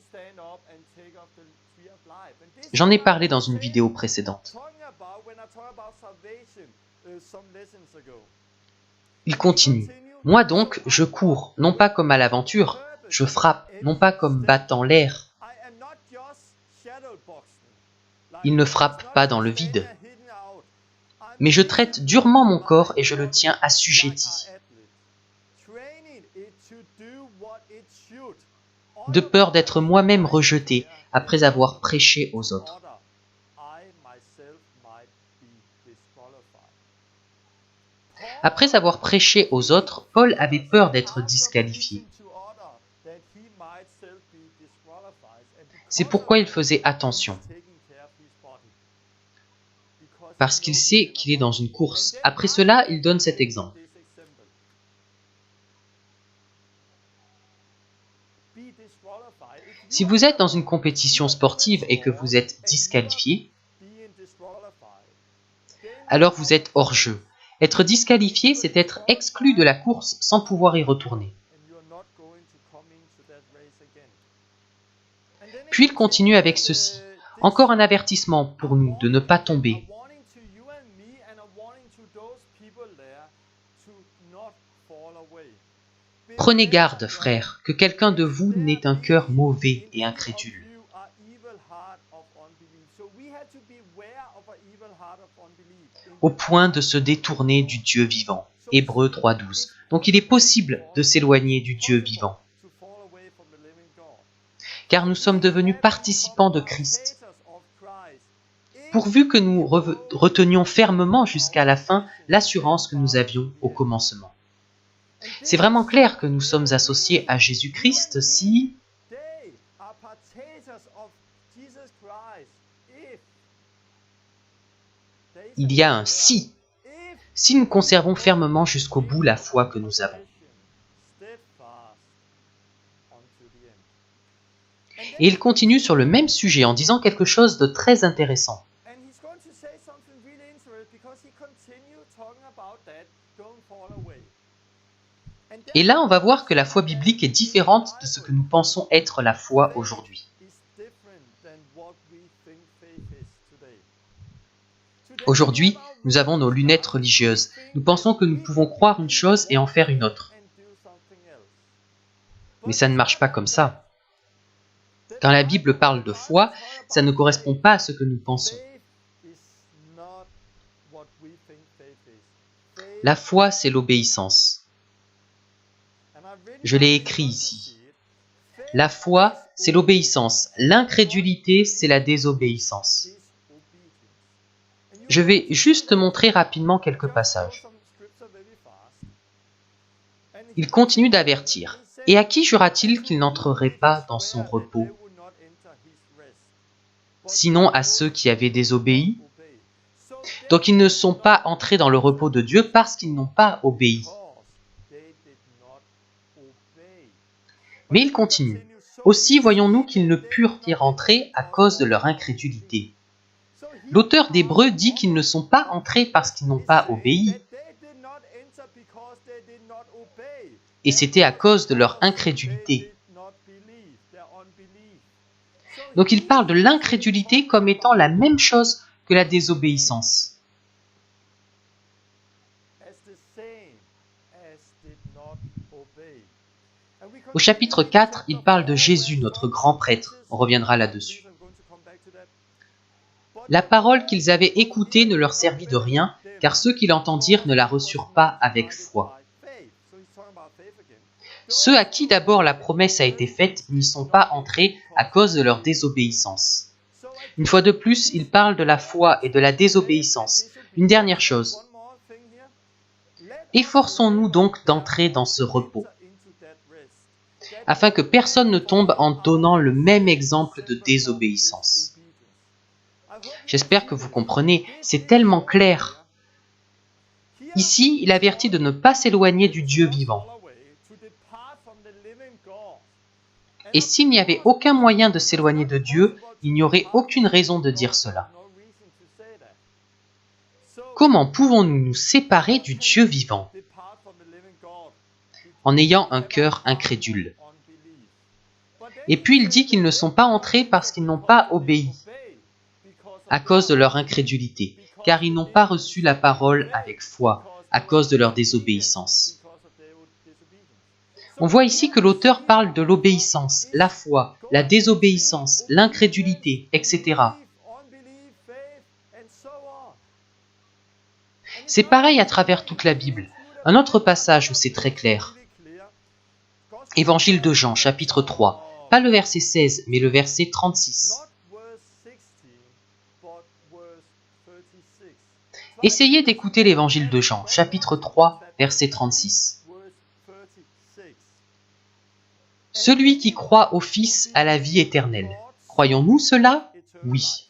J'en ai parlé dans une vidéo précédente. Il continue. Moi donc, je cours, non pas comme à l'aventure, je frappe, non pas comme battant l'air. Il ne frappe pas dans le vide. Mais je traite durement mon corps et je le tiens assujetti, de peur d'être moi-même rejeté après avoir prêché aux autres. Après avoir prêché aux autres, Paul avait peur d'être disqualifié. C'est pourquoi il faisait attention. Parce qu'il sait qu'il est dans une course. Après cela, il donne cet exemple. Si vous êtes dans une compétition sportive et que vous êtes disqualifié, alors vous êtes hors jeu. Être disqualifié, c'est être exclu de la course sans pouvoir y retourner. Puis il continue avec ceci. Encore un avertissement pour nous de ne pas tomber. Prenez garde, frères, que quelqu'un de vous n'ait un cœur mauvais et incrédule, au point de se détourner du Dieu vivant. Hébreux 3.12. Donc il est possible de s'éloigner du Dieu vivant. Car nous sommes devenus participants de Christ. Pourvu que nous retenions fermement jusqu'à la fin l'assurance que nous avions au commencement. C'est vraiment clair que nous sommes associés à Jésus-Christ si il y a un si. Si nous conservons fermement jusqu'au bout la foi que nous avons. Et il continue sur le même sujet en disant quelque chose de très intéressant. Et là, on va voir que la foi biblique est différente de ce que nous pensons être la foi aujourd'hui. Aujourd'hui, nous avons nos lunettes religieuses. Nous pensons que nous pouvons croire une chose et en faire une autre. Mais ça ne marche pas comme ça. Quand la Bible parle de foi, ça ne correspond pas à ce que nous pensons. La foi, c'est l'obéissance. Je l'ai écrit ici. La foi, c'est l'obéissance. L'incrédulité, c'est la désobéissance. Je vais juste montrer rapidement quelques passages. Il continue d'avertir. Et à qui jura-t-il qu'il n'entrerait pas dans son repos? Sinon à ceux qui avaient désobéi. Donc ils ne sont pas entrés dans le repos de Dieu parce qu'ils n'ont pas obéi. Mais il continue. Aussi voyons-nous qu'ils ne purent y rentrer à cause de leur incrédulité. L'auteur d'Hébreux dit qu'ils ne sont pas entrés parce qu'ils n'ont pas obéi. Et c'était à cause de leur incrédulité. Donc il parle de l'incrédulité comme étant la même chose que la désobéissance. Au chapitre 4, il parle de Jésus, notre grand prêtre. On reviendra là-dessus. La parole qu'ils avaient écoutée ne leur servit de rien, car ceux qui l'entendirent ne la reçurent pas avec foi. Ceux à qui d'abord la promesse a été faite n'y sont pas entrés à cause de leur désobéissance. Une fois de plus, il parle de la foi et de la désobéissance. Une dernière chose. Efforçons-nous donc d'entrer dans ce repos, afin que personne ne tombe en donnant le même exemple de désobéissance. J'espère que vous comprenez, c'est tellement clair. Ici, il avertit de ne pas s'éloigner du Dieu vivant. Et s'il n'y avait aucun moyen de s'éloigner de Dieu, il n'y aurait aucune raison de dire cela. Comment pouvons-nous nous séparer du Dieu vivant? En ayant un cœur incrédule. Et puis il dit qu'ils ne sont pas entrés parce qu'ils n'ont pas obéi, à cause de leur incrédulité, car ils n'ont pas reçu la parole avec foi, à cause de leur désobéissance. On voit ici que l'auteur parle de l'obéissance, la foi, la désobéissance, l'incrédulité, etc. C'est pareil à travers toute la Bible. Un autre passage où c'est très clair. Évangile de Jean, chapitre 3. Pas le verset 16, mais le verset 36. Essayez d'écouter l'évangile de Jean, chapitre 3, verset 36. Celui qui croit au Fils a la vie éternelle. Croyons-nous cela? Oui.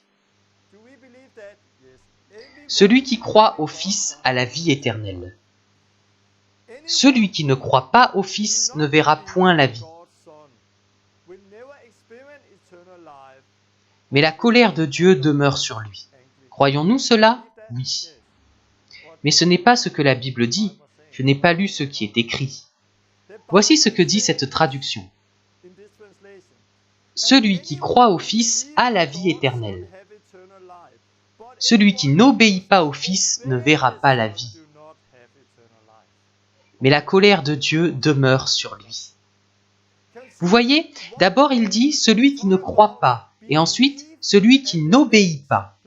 Celui qui croit au Fils a la vie éternelle. Celui qui ne croit pas au Fils ne verra point la vie. Mais la colère de Dieu demeure sur lui. Croyons-nous cela? Oui. Mais ce n'est pas ce que la Bible dit. Je n'ai pas lu ce qui est écrit. Voici ce que dit cette traduction. Celui qui croit au Fils a la vie éternelle. Celui qui n'obéit pas au Fils ne verra pas la vie. Mais la colère de Dieu demeure sur lui. Vous voyez, d'abord il dit celui qui ne croit pas, et ensuite celui qui n'obéit pas.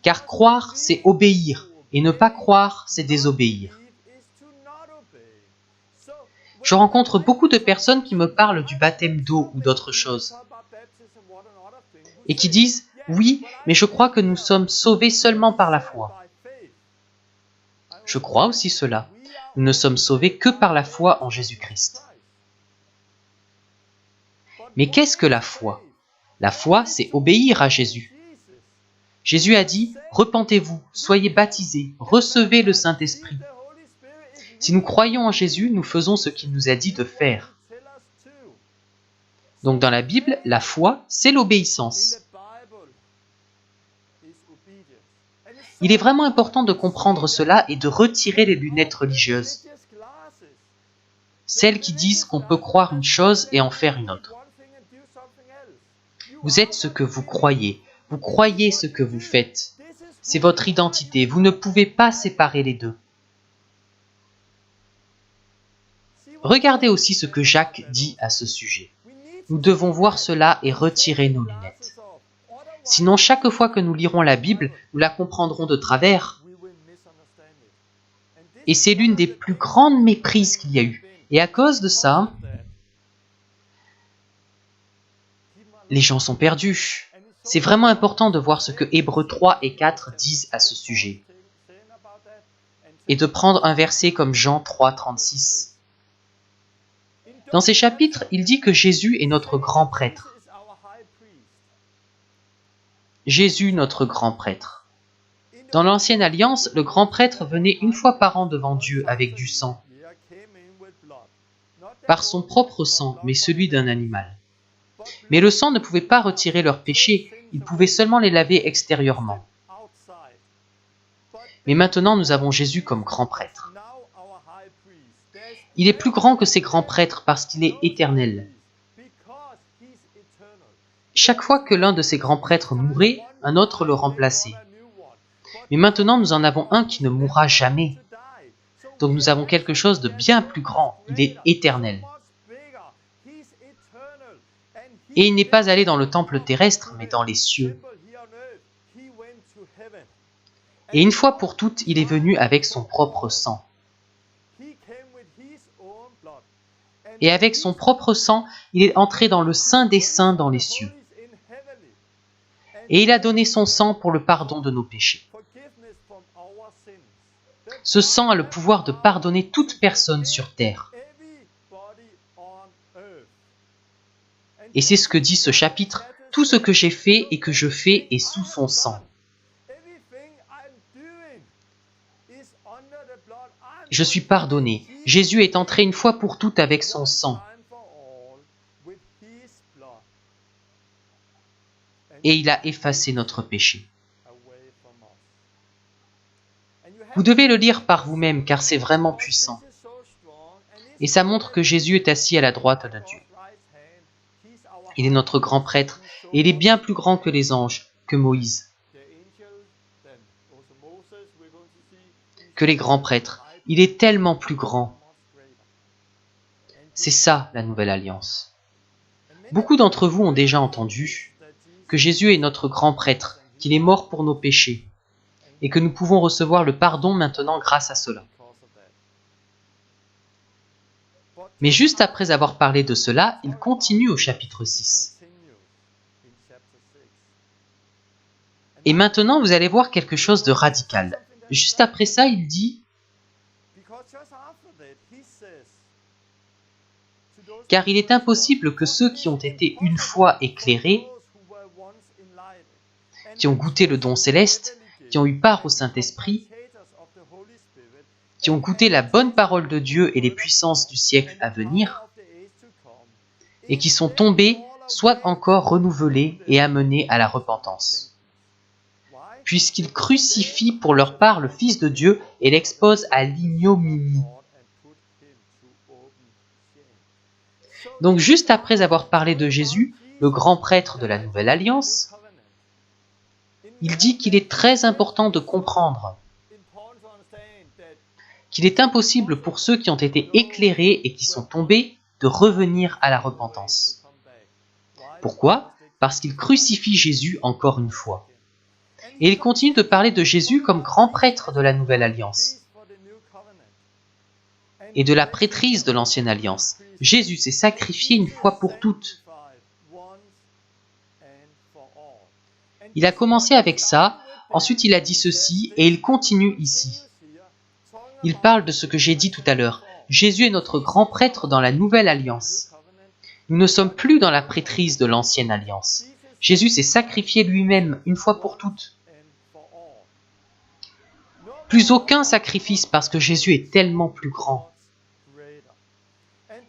Car croire, c'est obéir, et ne pas croire, c'est désobéir. Je rencontre beaucoup de personnes qui me parlent du baptême d'eau ou d'autres choses, et qui disent « Oui, mais je crois que nous sommes sauvés seulement par la foi. » Je crois aussi cela. Nous ne sommes sauvés que par la foi en Jésus-Christ. Mais qu'est-ce que la foi? La foi, c'est obéir à Jésus. Jésus a dit « Repentez-vous, soyez baptisés, recevez le Saint-Esprit ». Si nous croyons en Jésus, nous faisons ce qu'il nous a dit de faire. Donc dans la Bible, la foi, c'est l'obéissance. Il est vraiment important de comprendre cela et de retirer les lunettes religieuses. Celles qui disent qu'on peut croire une chose et en faire une autre. Vous êtes ce que vous croyez ce que vous faites. C'est votre identité, vous ne pouvez pas séparer les deux. Regardez aussi ce que Jacques dit à ce sujet. Nous devons voir cela et retirer nos lunettes. Sinon, chaque fois que nous lirons la Bible, nous la comprendrons de travers. Et c'est l'une des plus grandes méprises qu'il y a eu. Et à cause de ça, les gens sont perdus. C'est vraiment important de voir ce que Hébreux 3 et 4 disent à ce sujet. Et de prendre un verset comme Jean 3, 36. Dans ces chapitres, il dit que Jésus est notre grand prêtre. Jésus, notre grand prêtre. Dans l'Ancienne Alliance, le grand prêtre venait une fois par an devant Dieu avec du sang. Par son propre sang, mais celui d'un animal. Mais le sang ne pouvait pas retirer leurs péchés, il pouvait seulement les laver extérieurement. Mais maintenant, nous avons Jésus comme grand prêtre. Il est plus grand que ces grands prêtres parce qu'il est éternel. Chaque fois que l'un de ces grands prêtres mourait, un autre le remplaçait. Mais maintenant, nous en avons un qui ne mourra jamais. Donc nous avons quelque chose de bien plus grand. Il est éternel. Et il n'est pas allé dans le temple terrestre, mais dans les cieux. Et une fois pour toutes, il est venu avec son propre sang. Et avec son propre sang, il est entré dans le Saint des Saints dans les cieux. Et il a donné son sang pour le pardon de nos péchés. Ce sang a le pouvoir de pardonner toute personne sur terre. Et c'est ce que dit ce chapitre. Tout ce que j'ai fait et que je fais est sous son sang. Je suis pardonné. Jésus est entré une fois pour toutes avec son sang. Et il a effacé notre péché. Vous devez le lire par vous-même car c'est vraiment puissant. Et ça montre que Jésus est assis à la droite de Dieu. Il est notre grand prêtre et il est bien plus grand que les anges, que Moïse, que les grands prêtres. Il est tellement plus grand. C'est ça la nouvelle alliance. Beaucoup d'entre vous ont déjà entendu que Jésus est notre grand prêtre, qu'il est mort pour nos péchés et que nous pouvons recevoir le pardon maintenant grâce à cela. Mais juste après avoir parlé de cela, il continue au chapitre 6. Et maintenant, vous allez voir quelque chose de radical. Juste après ça, il dit « Car il est impossible que ceux qui ont été une fois éclairés, qui ont goûté le don céleste, qui ont eu part au Saint-Esprit, qui ont goûté la bonne parole de Dieu et les puissances du siècle à venir, et qui sont tombés, soient encore renouvelés et amenés à la repentance. Puisqu'ils crucifient pour leur part le Fils de Dieu et l'exposent à l'ignominie. » Donc juste après avoir parlé de Jésus, le grand prêtre de la Nouvelle Alliance, il dit qu'il est très important de comprendre qu'il est impossible pour ceux qui ont été éclairés et qui sont tombés de revenir à la repentance. Pourquoi? Parce qu'il crucifie Jésus encore une fois. Et il continue de parler de Jésus comme grand prêtre de la Nouvelle Alliance et de la prêtrise de l'Ancienne Alliance. Jésus s'est sacrifié une fois pour toutes. Il a commencé avec ça, ensuite il a dit ceci et il continue ici. Il parle de ce que j'ai dit tout à l'heure. Jésus est notre grand prêtre dans la nouvelle alliance. Nous ne sommes plus dans la prêtrise de l'ancienne alliance. Jésus s'est sacrifié lui-même une fois pour toutes. Plus aucun sacrifice parce que Jésus est tellement plus grand.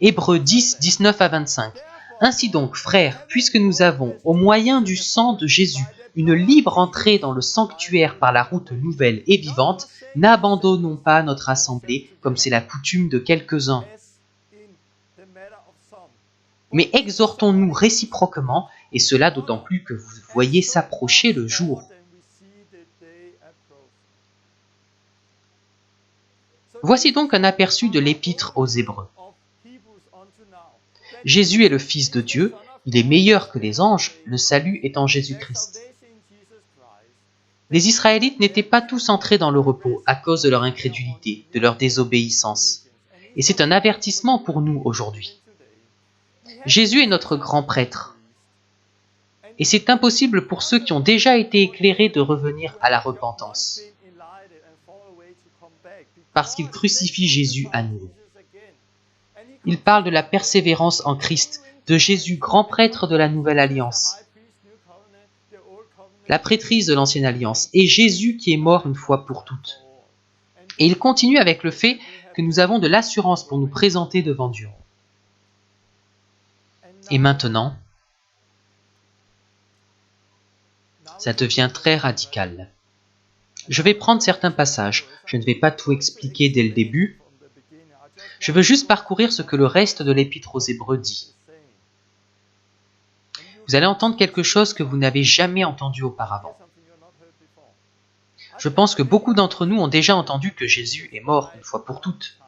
Hébreux 10, 19 à 25. Ainsi donc, frères, puisque nous avons, au moyen du sang de Jésus, une libre entrée dans le sanctuaire par la route nouvelle et vivante, n'abandonnons pas notre assemblée, comme c'est la coutume de quelques-uns. Mais exhortons-nous réciproquement, et cela d'autant plus que vous voyez s'approcher le jour. Voici donc un aperçu de l'épître aux Hébreux. Jésus est le Fils de Dieu, il est meilleur que les anges, le salut est en Jésus-Christ. Les Israélites n'étaient pas tous entrés dans le repos à cause de leur incrédulité, de leur désobéissance. Et c'est un avertissement pour nous aujourd'hui. Jésus est notre grand prêtre. Et c'est impossible pour ceux qui ont déjà été éclairés de revenir à la repentance. Parce qu'il crucifie Jésus à nouveau. Il parle de la persévérance en Christ, de Jésus, grand prêtre de la nouvelle alliance. La prêtrise de l'ancienne alliance, et Jésus qui est mort une fois pour toutes. Et il continue avec le fait que nous avons de l'assurance pour nous présenter devant Dieu. Et maintenant, ça devient très radical. Je vais prendre certains passages, je ne vais pas tout expliquer dès le début. Je veux juste parcourir ce que le reste de l'épître aux Hébreux dit. Vous allez entendre quelque chose que vous n'avez jamais entendu auparavant. Je pense que beaucoup d'entre nous ont déjà entendu que Jésus est mort une fois pour toutes,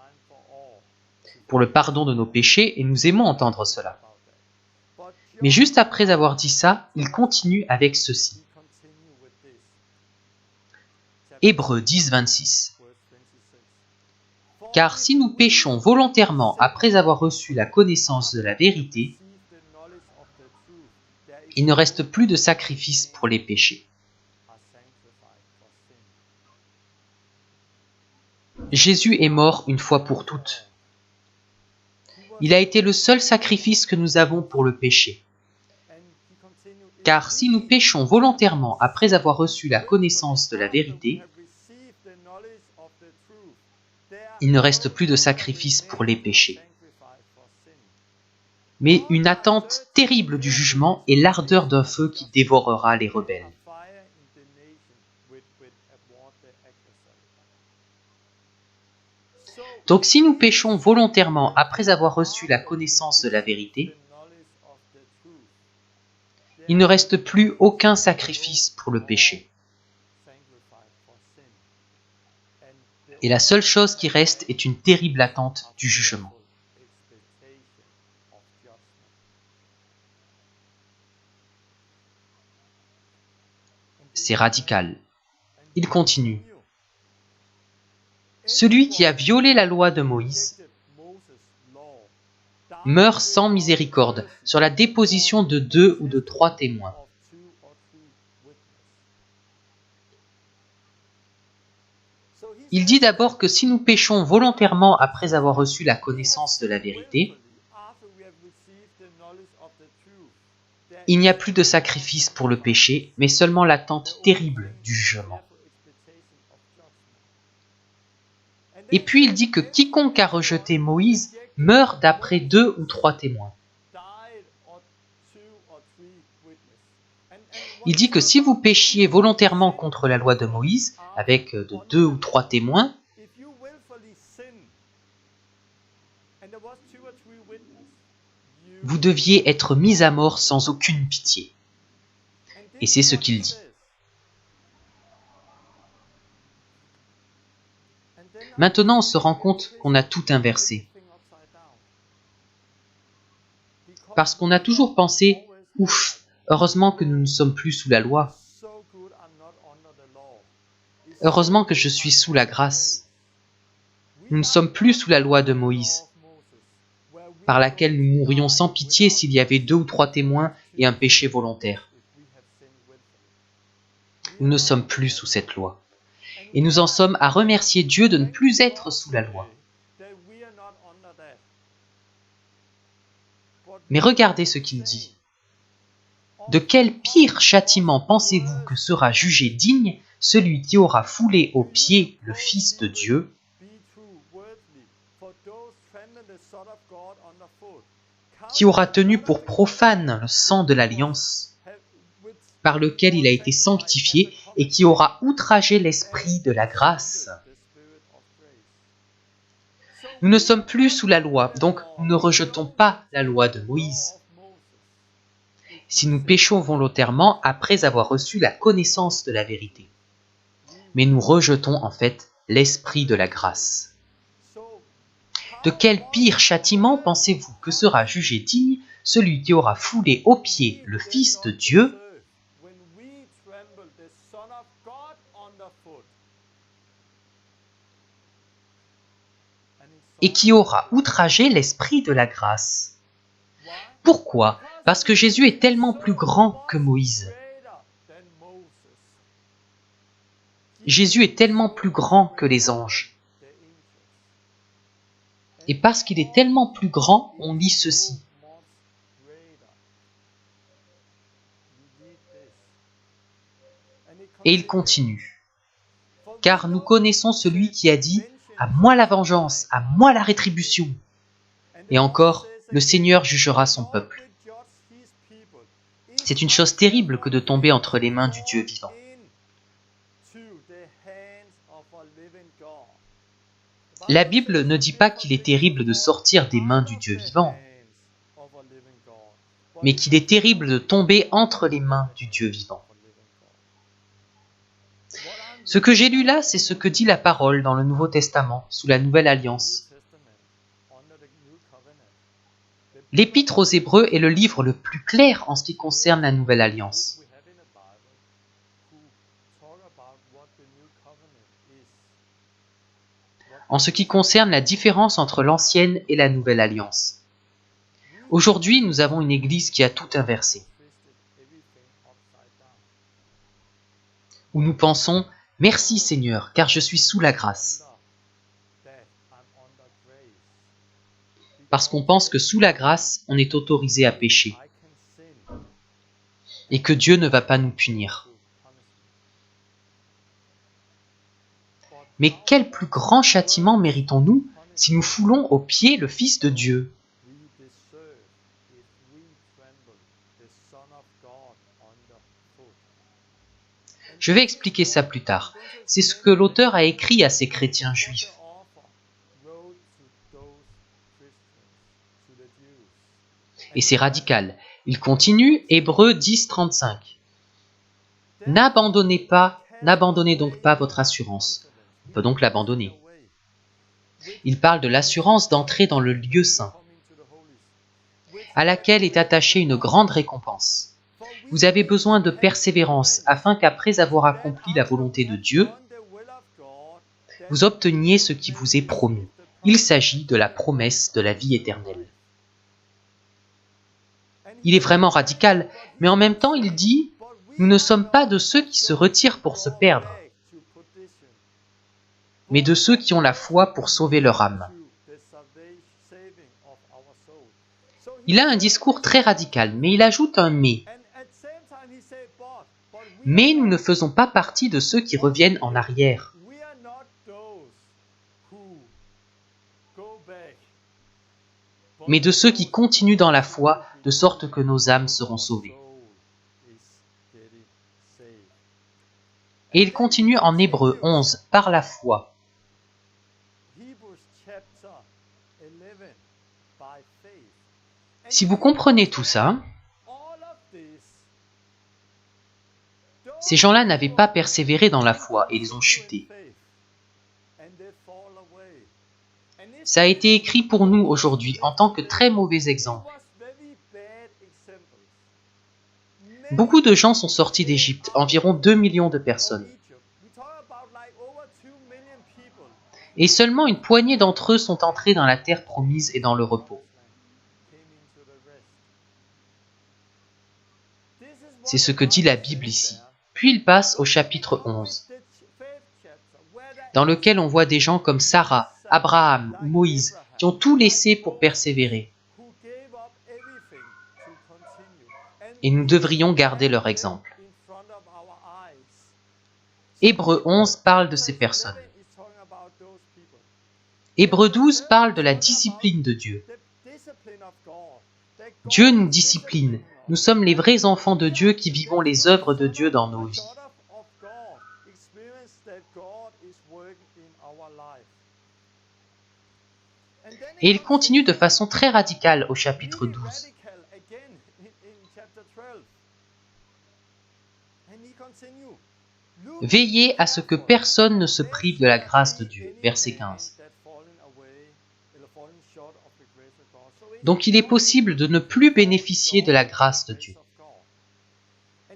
pour le pardon de nos péchés, et nous aimons entendre cela. Mais juste après avoir dit ça, il continue avec ceci. Hébreux 10, 26. Car si nous péchons volontairement après avoir reçu la connaissance de la vérité, il ne reste plus de sacrifice pour les péchés. Jésus est mort une fois pour toutes. Il a été le seul sacrifice que nous avons pour le péché. Car si nous péchons volontairement après avoir reçu la connaissance de la vérité, il ne reste plus de sacrifice pour les péchés. Mais une attente terrible du jugement et l'ardeur d'un feu qui dévorera les rebelles. Donc si nous péchons volontairement après avoir reçu la connaissance de la vérité, il ne reste plus aucun sacrifice pour le péché. Et la seule chose qui reste est une terrible attente du jugement. C'est radical. Il continue. Celui qui a violé la loi de Moïse meurt sans miséricorde sur la déposition de 2 ou de 3 témoins. Il dit d'abord que si nous péchons volontairement après avoir reçu la connaissance de la vérité, il n'y a plus de sacrifice pour le péché, mais seulement l'attente terrible du jugement. Et puis il dit que quiconque a rejeté Moïse meurt d'après 2 ou 3 témoins. Il dit que si vous péchiez volontairement contre la loi de Moïse, avec de 2 ou 3 témoins, vous deviez être mis à mort sans aucune pitié. Et c'est ce qu'il dit. Maintenant, on se rend compte qu'on a tout inversé. Parce qu'on a toujours pensé, ouf, heureusement que nous ne sommes plus sous la loi. Heureusement que je suis sous la grâce. Nous ne sommes plus sous la loi de Moïse, par laquelle nous mourrions sans pitié s'il y avait 2 ou 3 témoins et un péché volontaire. Nous ne sommes plus sous cette loi. Et nous en sommes à remercier Dieu de ne plus être sous la loi. Mais regardez ce qu'il dit. De quel pire châtiment pensez-vous que sera jugé digne celui qui aura foulé aux pieds le Fils de Dieu, qui aura tenu pour profane le sang de l'alliance par lequel il a été sanctifié et qui aura outragé l'esprit de la grâce. Nous ne sommes plus sous la loi, donc nous ne rejetons pas la loi de Moïse. Si nous péchons volontairement après avoir reçu la connaissance de la vérité. Mais nous rejetons en fait l'esprit de la grâce. De quel pire châtiment pensez-vous que sera jugé digne celui qui aura foulé aux pieds le Fils de Dieu, et qui aura outragé l'esprit de la grâce? Pourquoi? Parce que Jésus est tellement plus grand que Moïse. Jésus est tellement plus grand que les anges. Et parce qu'il est tellement plus grand, on lit ceci. Et il continue. Car nous connaissons celui qui a dit « À moi la vengeance, à moi la rétribution ». Et encore, le Seigneur jugera son peuple. C'est une chose terrible que de tomber entre les mains du Dieu vivant. La Bible ne dit pas qu'il est terrible de sortir des mains du Dieu vivant, mais qu'il est terrible de tomber entre les mains du Dieu vivant. Ce que j'ai lu là, c'est ce que dit la parole dans le Nouveau Testament, sous la Nouvelle Alliance. L'Épître aux Hébreux est le livre le plus clair en ce qui concerne la Nouvelle Alliance. En ce qui concerne la différence entre l'ancienne et la Nouvelle Alliance. Aujourd'hui, nous avons une Église qui a tout inversé. Où nous pensons « Merci Seigneur, car je suis sous la grâce ». Parce qu'on pense que sous la grâce, on est autorisé à pécher. Et que Dieu ne va pas nous punir. Mais quel plus grand châtiment méritons-nous si nous foulons aux pieds le Fils de Dieu? Je vais expliquer ça plus tard. C'est ce que l'auteur a écrit à ces chrétiens juifs. Et c'est radical. Il continue, Hébreux 10, 35. N'abandonnez donc pas votre assurance. On peut donc l'abandonner. Il parle de l'assurance d'entrer dans le lieu saint, à laquelle est attachée une grande récompense. Vous avez besoin de persévérance afin qu'après avoir accompli la volonté de Dieu, vous obteniez ce qui vous est promis. Il s'agit de la promesse de la vie éternelle. Il est vraiment radical, mais en même temps il dit « Nous ne sommes pas de ceux qui se retirent pour se perdre, mais de ceux qui ont la foi pour sauver leur âme. » Il a un discours très radical, mais il ajoute un « mais ». Mais nous ne faisons pas partie de ceux qui reviennent en arrière. Mais de ceux qui continuent dans la foi, de sorte que nos âmes seront sauvées. Et il continue en Hébreux 11, par la foi. Si vous comprenez tout ça, ces gens-là n'avaient pas persévéré dans la foi et ils ont chuté. Ça a été écrit pour nous aujourd'hui en tant que très mauvais exemple. Beaucoup de gens sont sortis d'Égypte, environ 2 millions de personnes. Et seulement une poignée d'entre eux sont entrés dans la terre promise et dans le repos. C'est ce que dit la Bible ici. Puis il passe au chapitre 11. dans lequel on voit des gens comme Sarah, Abraham ou Moïse qui ont tout laissé pour persévérer. Et nous devrions garder leur exemple. Hébreux 11 parle de ces personnes. Hébreux 12 parle de la discipline de Dieu. Dieu nous discipline. Nous sommes les vrais enfants de Dieu qui vivons les œuvres de Dieu dans nos vies. Et il continue de façon très radicale au chapitre 12. Veillez à ce que personne ne se prive de la grâce de Dieu. Verset 15. Donc il est possible de ne plus bénéficier de la grâce de Dieu.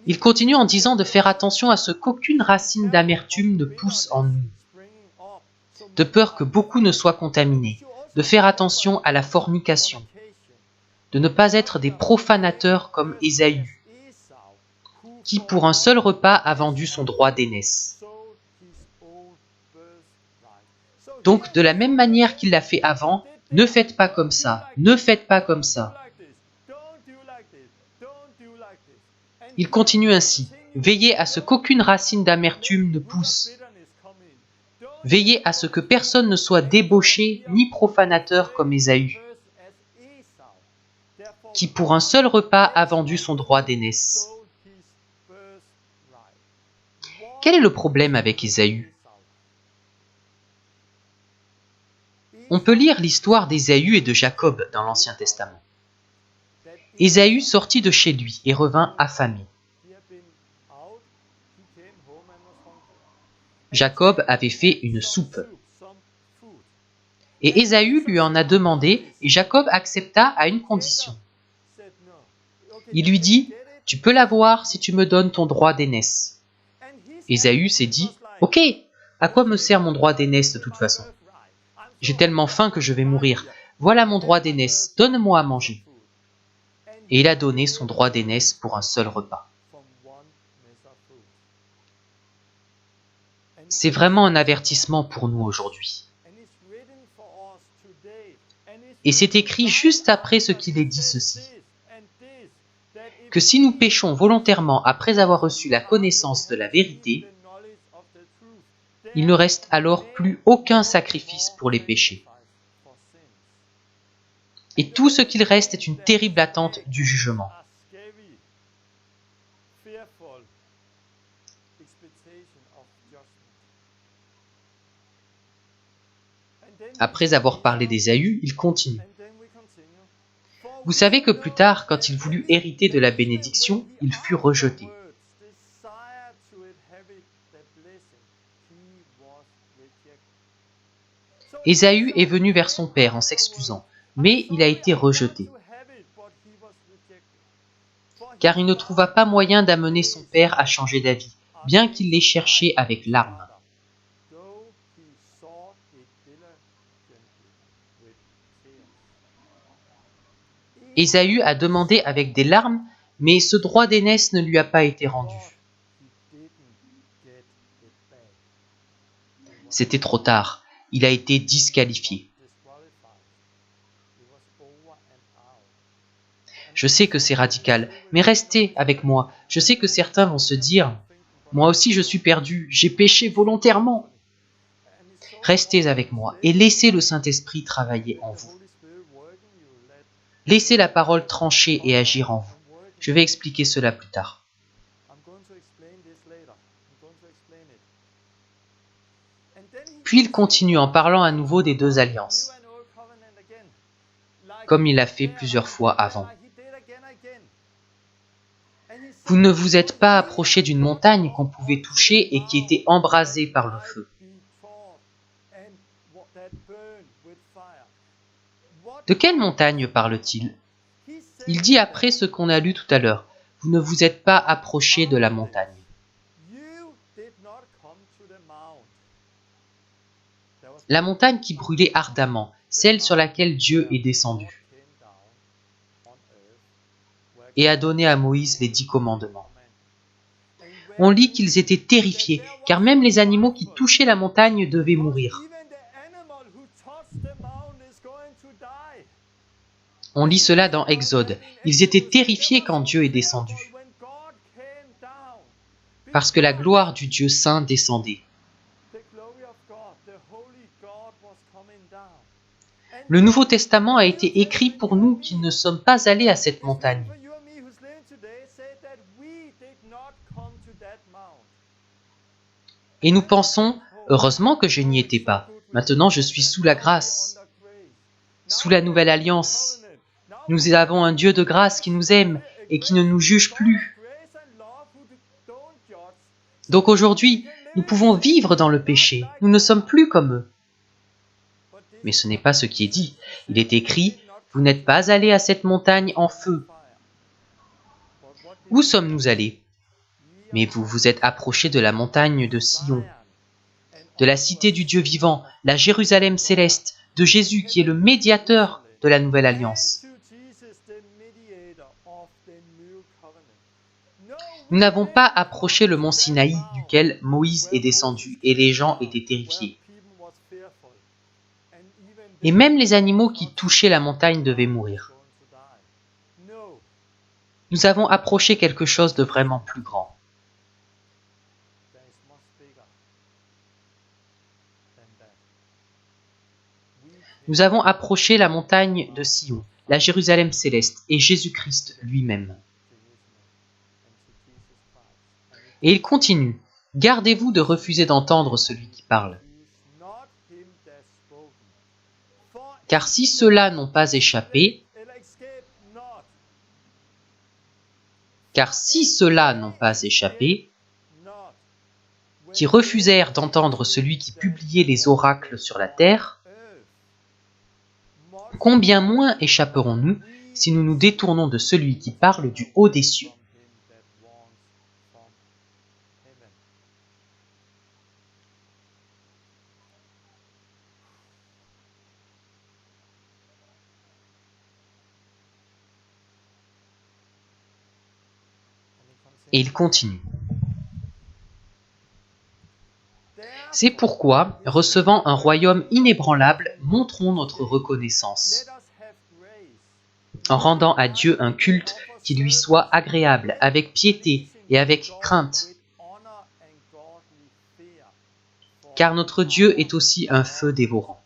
Il continue en disant de faire attention à ce qu'aucune racine d'amertume ne pousse en nous, de peur que beaucoup ne soient contaminés, de faire attention à la fornication, de ne pas être des profanateurs comme Ésaü, qui pour un seul repas a vendu son droit d'aînesse. Donc de la même manière qu'il l'a fait avant, ne faites pas comme ça, ne faites pas comme ça. Il continue ainsi. Veillez à ce qu'aucune racine d'amertume ne pousse. Veillez à ce que personne ne soit débauché ni profanateur comme Ésaü, qui pour un seul repas a vendu son droit d'aînesse. Quel est le problème avec Ésaü ? On peut lire l'histoire d'Ésaü et de Jacob dans l'Ancien Testament. Ésaü sortit de chez lui et revint affamé. Jacob avait fait une soupe. Et Ésaü lui en a demandé et Jacob accepta à une condition. Il lui dit, « Tu peux l'avoir si tu me donnes ton droit d'aînesse. » Ésaü s'est dit, « Ok, à quoi me sert mon droit d'aînesse de toute façon ? J'ai tellement faim que je vais mourir. Voilà mon droit d'aînesse, donne-moi à manger. » Et il a donné son droit d'aînesse pour un seul repas. C'est vraiment un avertissement pour nous aujourd'hui. Et c'est écrit juste après ce qu'il est dit ceci. Que si nous péchons volontairement après avoir reçu la connaissance de la vérité, il ne reste alors plus aucun sacrifice pour les péchés. Et tout ce qu'il reste est une terrible attente du jugement. Après avoir parlé d'Ésaü, il continue. Vous savez que plus tard, quand il voulut hériter de la bénédiction, il fut rejeté. Ésaü est venu vers son père en s'excusant, mais il a été rejeté. Car il ne trouva pas moyen d'amener son père à changer d'avis, bien qu'il l'ait cherché avec larmes. Ésaü a demandé avec des larmes, mais ce droit d'aînesse ne lui a pas été rendu. C'était trop tard, il a été disqualifié. Je sais que c'est radical, mais restez avec moi. Je sais que certains vont se dire « Moi aussi je suis perdu, j'ai péché volontairement ». Restez avec moi et laissez le Saint-Esprit travailler en vous. Laissez la parole trancher et agir en vous. Je vais expliquer cela plus tard. Puis il continue en parlant à nouveau des deux alliances, comme il l'a fait plusieurs fois avant. Vous ne vous êtes pas approché d'une montagne qu'on pouvait toucher et qui était embrasée par le feu. De quelle montagne parle-t-il ? Il dit après ce qu'on a lu tout à l'heure. Vous ne vous êtes pas approché de la montagne. La montagne qui brûlait ardemment, celle sur laquelle Dieu est descendu et a donné à Moïse les 10 commandements. on lit qu'ils étaient terrifiés, car même les animaux qui touchaient la montagne devaient mourir. On lit cela dans Exode. Ils étaient terrifiés quand Dieu est descendu, parce que la gloire du Dieu saint descendait. Le Nouveau Testament a été écrit pour nous qui ne sommes pas allés à cette montagne. Et nous pensons, heureusement que je n'y étais pas. Maintenant je suis sous la grâce, sous la nouvelle alliance. Nous avons un Dieu de grâce qui nous aime et qui ne nous juge plus. Donc aujourd'hui, nous pouvons vivre dans le péché. Nous ne sommes plus comme eux. Mais ce n'est pas ce qui est dit. Il est écrit, « Vous n'êtes pas allés à cette montagne en feu. » Où sommes-nous allés? Mais vous vous êtes approchés de la montagne de Sion, de la cité du Dieu vivant, la Jérusalem céleste, de Jésus qui est le médiateur de la nouvelle alliance. Nous n'avons pas approché le mont Sinaï duquel Moïse est descendu et les gens étaient terrifiés. Et même les animaux qui touchaient la montagne devaient mourir. Nous avons approché quelque chose de vraiment plus grand. Nous avons approché la montagne de Sion, la Jérusalem céleste et Jésus-Christ lui-même. Et il continue, « Gardez-vous de refuser d'entendre celui qui parle. Car si ceux-là n'ont pas échappé, qui refusèrent d'entendre celui qui publiait les oracles sur la terre, combien moins échapperons-nous si nous nous détournons de celui qui parle du haut des cieux. » Et il continue. C'est pourquoi, recevant un royaume inébranlable, montrons notre reconnaissance, en rendant à Dieu un culte qui lui soit agréable, avec piété et avec crainte. Car notre Dieu est aussi un feu dévorant.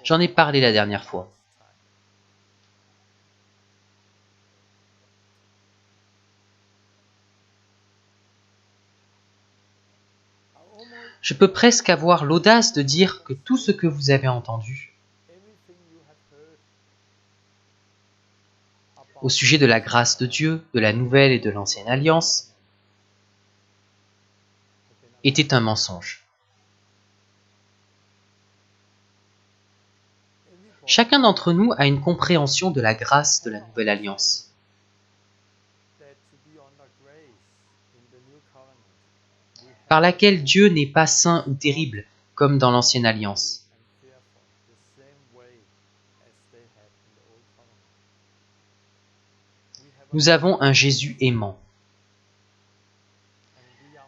J'en ai parlé la dernière fois. Je peux presque avoir l'audace de dire que tout ce que vous avez entendu au sujet de la grâce de Dieu, de la nouvelle et de l'ancienne alliance, était un mensonge. Chacun d'entre nous a une compréhension de la grâce de la nouvelle alliance. Par laquelle Dieu n'est pas saint ou terrible, comme dans l'ancienne alliance. Nous avons un Jésus aimant.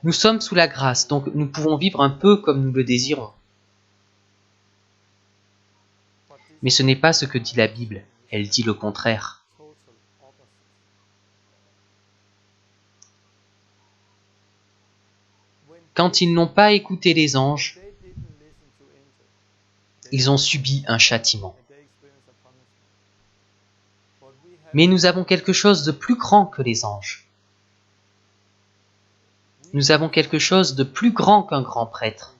Nous sommes sous la grâce, donc nous pouvons vivre un peu comme nous le désirons. Mais ce n'est pas ce que dit la Bible, elle dit le contraire. Quand ils n'ont pas écouté les anges, ils ont subi un châtiment. Mais nous avons quelque chose de plus grand que les anges. Nous avons quelque chose de plus grand qu'un grand prêtre.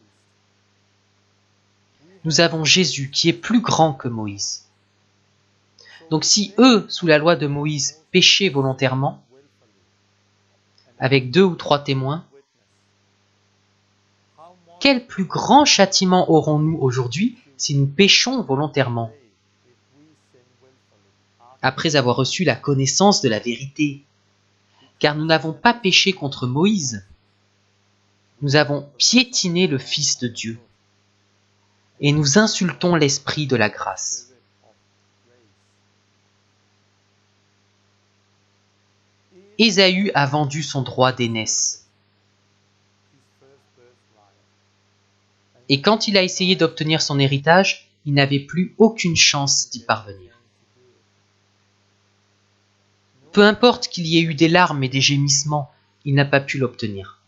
Nous avons Jésus qui est plus grand que Moïse. Donc si eux, sous la loi de Moïse, péchaient volontairement, avec 2 ou 3 témoins, quel plus grand châtiment aurons-nous aujourd'hui si nous péchons volontairement, après avoir reçu la connaissance de la vérité? Car nous n'avons pas péché contre Moïse. Nous avons piétiné le Fils de Dieu. Et nous insultons l'Esprit de la grâce. Ésaü a vendu son droit d'aînesse. Et quand il a essayé d'obtenir son héritage, il n'avait plus aucune chance d'y parvenir. Peu importe qu'il y ait eu des larmes et des gémissements, il n'a pas pu l'obtenir.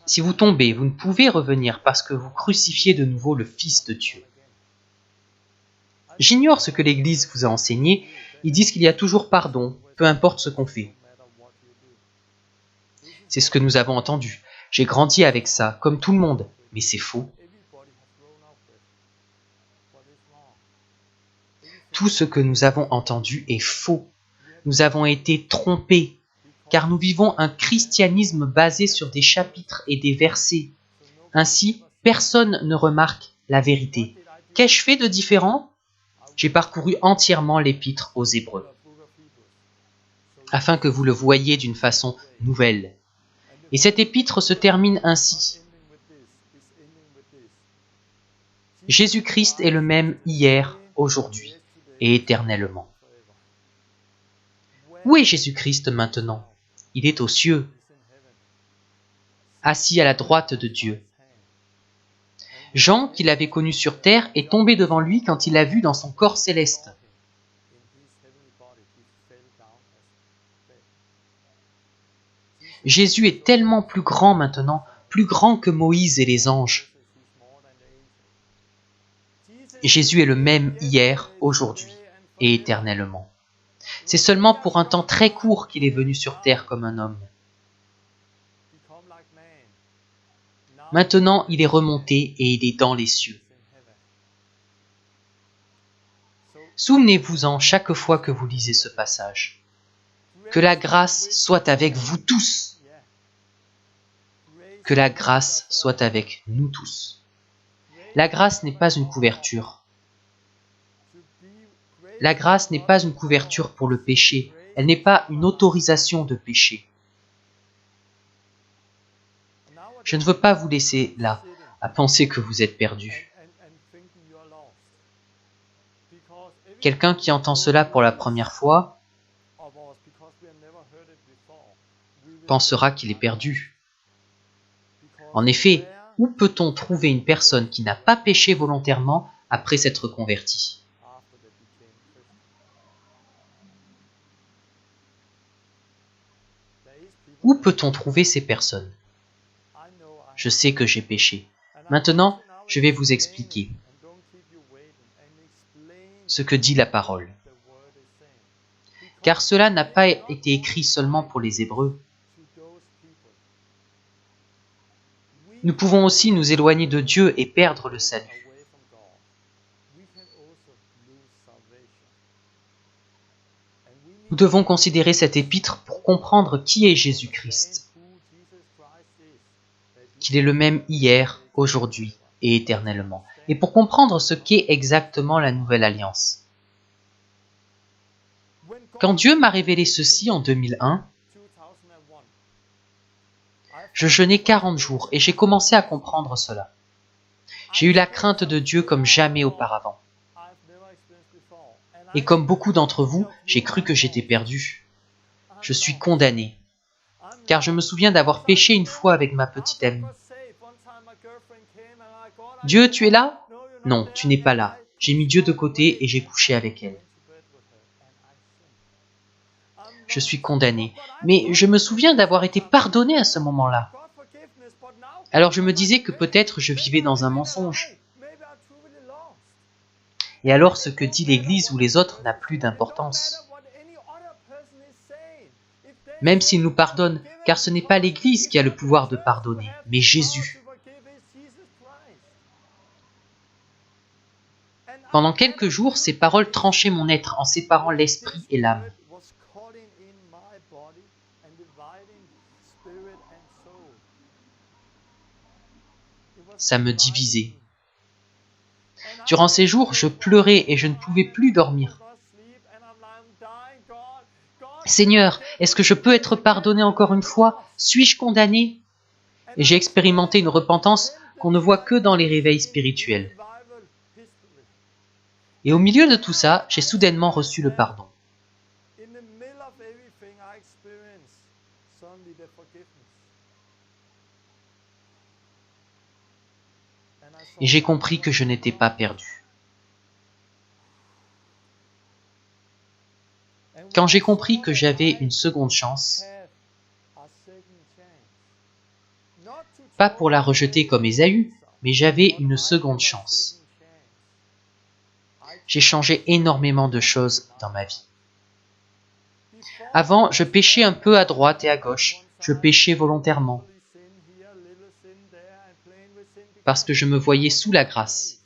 Si vous tombez, vous ne pouvez revenir parce que vous crucifiez de nouveau le Fils de Dieu. J'ignore ce que l'Église vous a enseigné. Ils disent qu'il y a toujours pardon, peu importe ce qu'on fait. C'est ce que nous avons entendu. J'ai grandi avec ça, comme tout le monde, mais c'est faux. Tout ce que nous avons entendu est faux. Nous avons été trompés, car nous vivons un christianisme basé sur des chapitres et des versets. Ainsi, personne ne remarque la vérité. Qu'ai-je fait de différent ? J'ai parcouru entièrement l'épître aux Hébreux, afin que vous le voyiez d'une façon nouvelle. Et cette épître se termine ainsi. Jésus-Christ est le même hier, aujourd'hui et éternellement. Où est Jésus-Christ maintenant ? Il est aux cieux, assis à la droite de Dieu. Jean, qui l'avait connu sur terre, est tombé devant lui quand il l'a vu dans son corps céleste. Jésus est tellement plus grand maintenant, plus grand que Moïse et les anges. Jésus est le même hier, aujourd'hui et éternellement. C'est seulement pour un temps très court qu'il est venu sur terre comme un homme. Maintenant, il est remonté et il est dans les cieux. Souvenez-vous-en chaque fois que vous lisez ce passage. Que la grâce soit avec vous tous. Que la grâce soit avec nous tous. La grâce n'est pas une couverture. La grâce n'est pas une couverture pour le péché. Elle n'est pas une autorisation de pécher. Je ne veux pas vous laisser là, à penser que vous êtes perdu. Quelqu'un qui entend cela pour la première fois pensera qu'il est perdu. En effet, où peut-on trouver une personne qui n'a pas péché volontairement après s'être convertie ? Où peut-on trouver ces personnes ? Je sais que j'ai péché. Maintenant, je vais vous expliquer ce que dit la parole. Car cela n'a pas été écrit seulement pour les Hébreux. Nous pouvons aussi nous éloigner de Dieu et perdre le salut. Nous devons considérer cette épître pour comprendre qui est Jésus-Christ, qu'il est le même hier, aujourd'hui et éternellement, et pour comprendre ce qu'est exactement la Nouvelle Alliance. Quand Dieu m'a révélé ceci en 2001, je jeûnais 40 jours et j'ai commencé à comprendre cela. J'ai eu la crainte de Dieu comme jamais auparavant. Et comme beaucoup d'entre vous, j'ai cru que j'étais perdu. Je suis condamné, car je me souviens d'avoir péché une fois avec ma petite amie. Dieu, tu es là ? Non, tu n'es pas là. J'ai mis Dieu de côté et j'ai couché avec elle. Je suis condamné, mais je me souviens d'avoir été pardonné à ce moment-là. Alors je me disais que peut-être je vivais dans un mensonge. Et alors ce que dit l'Église ou les autres n'a plus d'importance. Même s'il nous pardonne, car ce n'est pas l'Église qui a le pouvoir de pardonner, mais Jésus. Pendant quelques jours, ces paroles tranchaient mon être en séparant l'esprit et l'âme. Ça me divisait. Durant ces jours, je pleurais et je ne pouvais plus dormir. Seigneur, est-ce que je peux être pardonné encore une fois ? Suis-je condamné ? Et j'ai expérimenté une repentance qu'on ne voit que dans les réveils spirituels. Et au milieu de tout ça, j'ai soudainement reçu le pardon. Et j'ai compris que je n'étais pas perdu. Quand j'ai compris que j'avais une seconde chance, pas pour la rejeter comme Ésaü, mais j'avais une seconde chance. J'ai changé énormément de choses dans ma vie. Avant, je péchais un peu à droite et à gauche. Je péchais volontairement. Parce que je me voyais sous la grâce.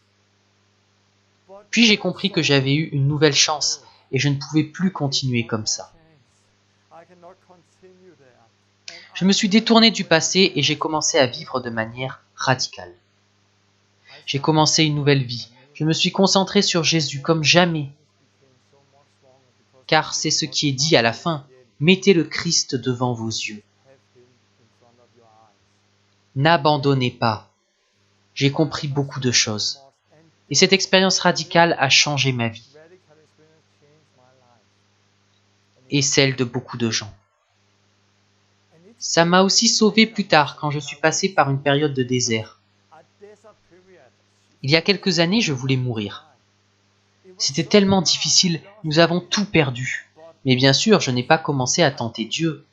Puis j'ai compris que j'avais eu une nouvelle chance et je ne pouvais plus continuer comme ça. Je me suis détourné du passé et j'ai commencé à vivre de manière radicale. J'ai commencé une nouvelle vie. Je me suis concentré sur Jésus comme jamais. Car c'est ce qui est dit à la fin. Mettez le Christ devant vos yeux. N'abandonnez pas. J'ai compris beaucoup de choses. Et cette expérience radicale a changé ma vie. Et celle de beaucoup de gens. Ça m'a aussi sauvé plus tard quand je suis passé par une période de désert. Il y a quelques années, je voulais mourir. C'était tellement difficile, nous avons tout perdu. Mais bien sûr, je n'ai pas commencé à tenter Dieu.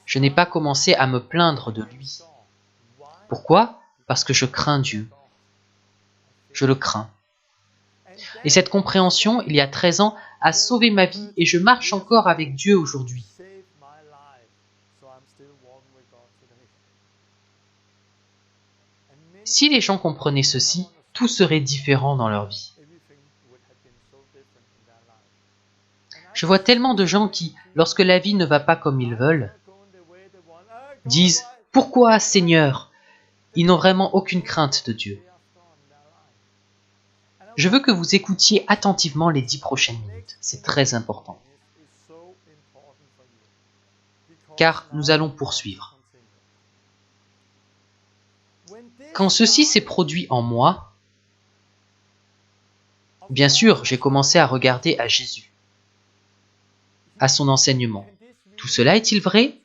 Je n'ai pas commencé à me plaindre de lui. Pourquoi? Parce que je crains Dieu. Je le crains. Et cette compréhension, il y a 13 ans, a sauvé ma vie et je marche encore avec Dieu aujourd'hui. Si les gens comprenaient ceci, tout serait différent dans leur vie. Je vois tellement de gens qui, lorsque la vie ne va pas comme ils veulent, disent « Pourquoi, Seigneur ?» Ils n'ont vraiment aucune crainte de Dieu. Je veux que vous écoutiez attentivement les 10 prochaines minutes. C'est très important. Car nous allons poursuivre. Quand ceci s'est produit en moi, bien sûr, j'ai commencé à regarder à Jésus, à son enseignement. Tout cela est-il vrai?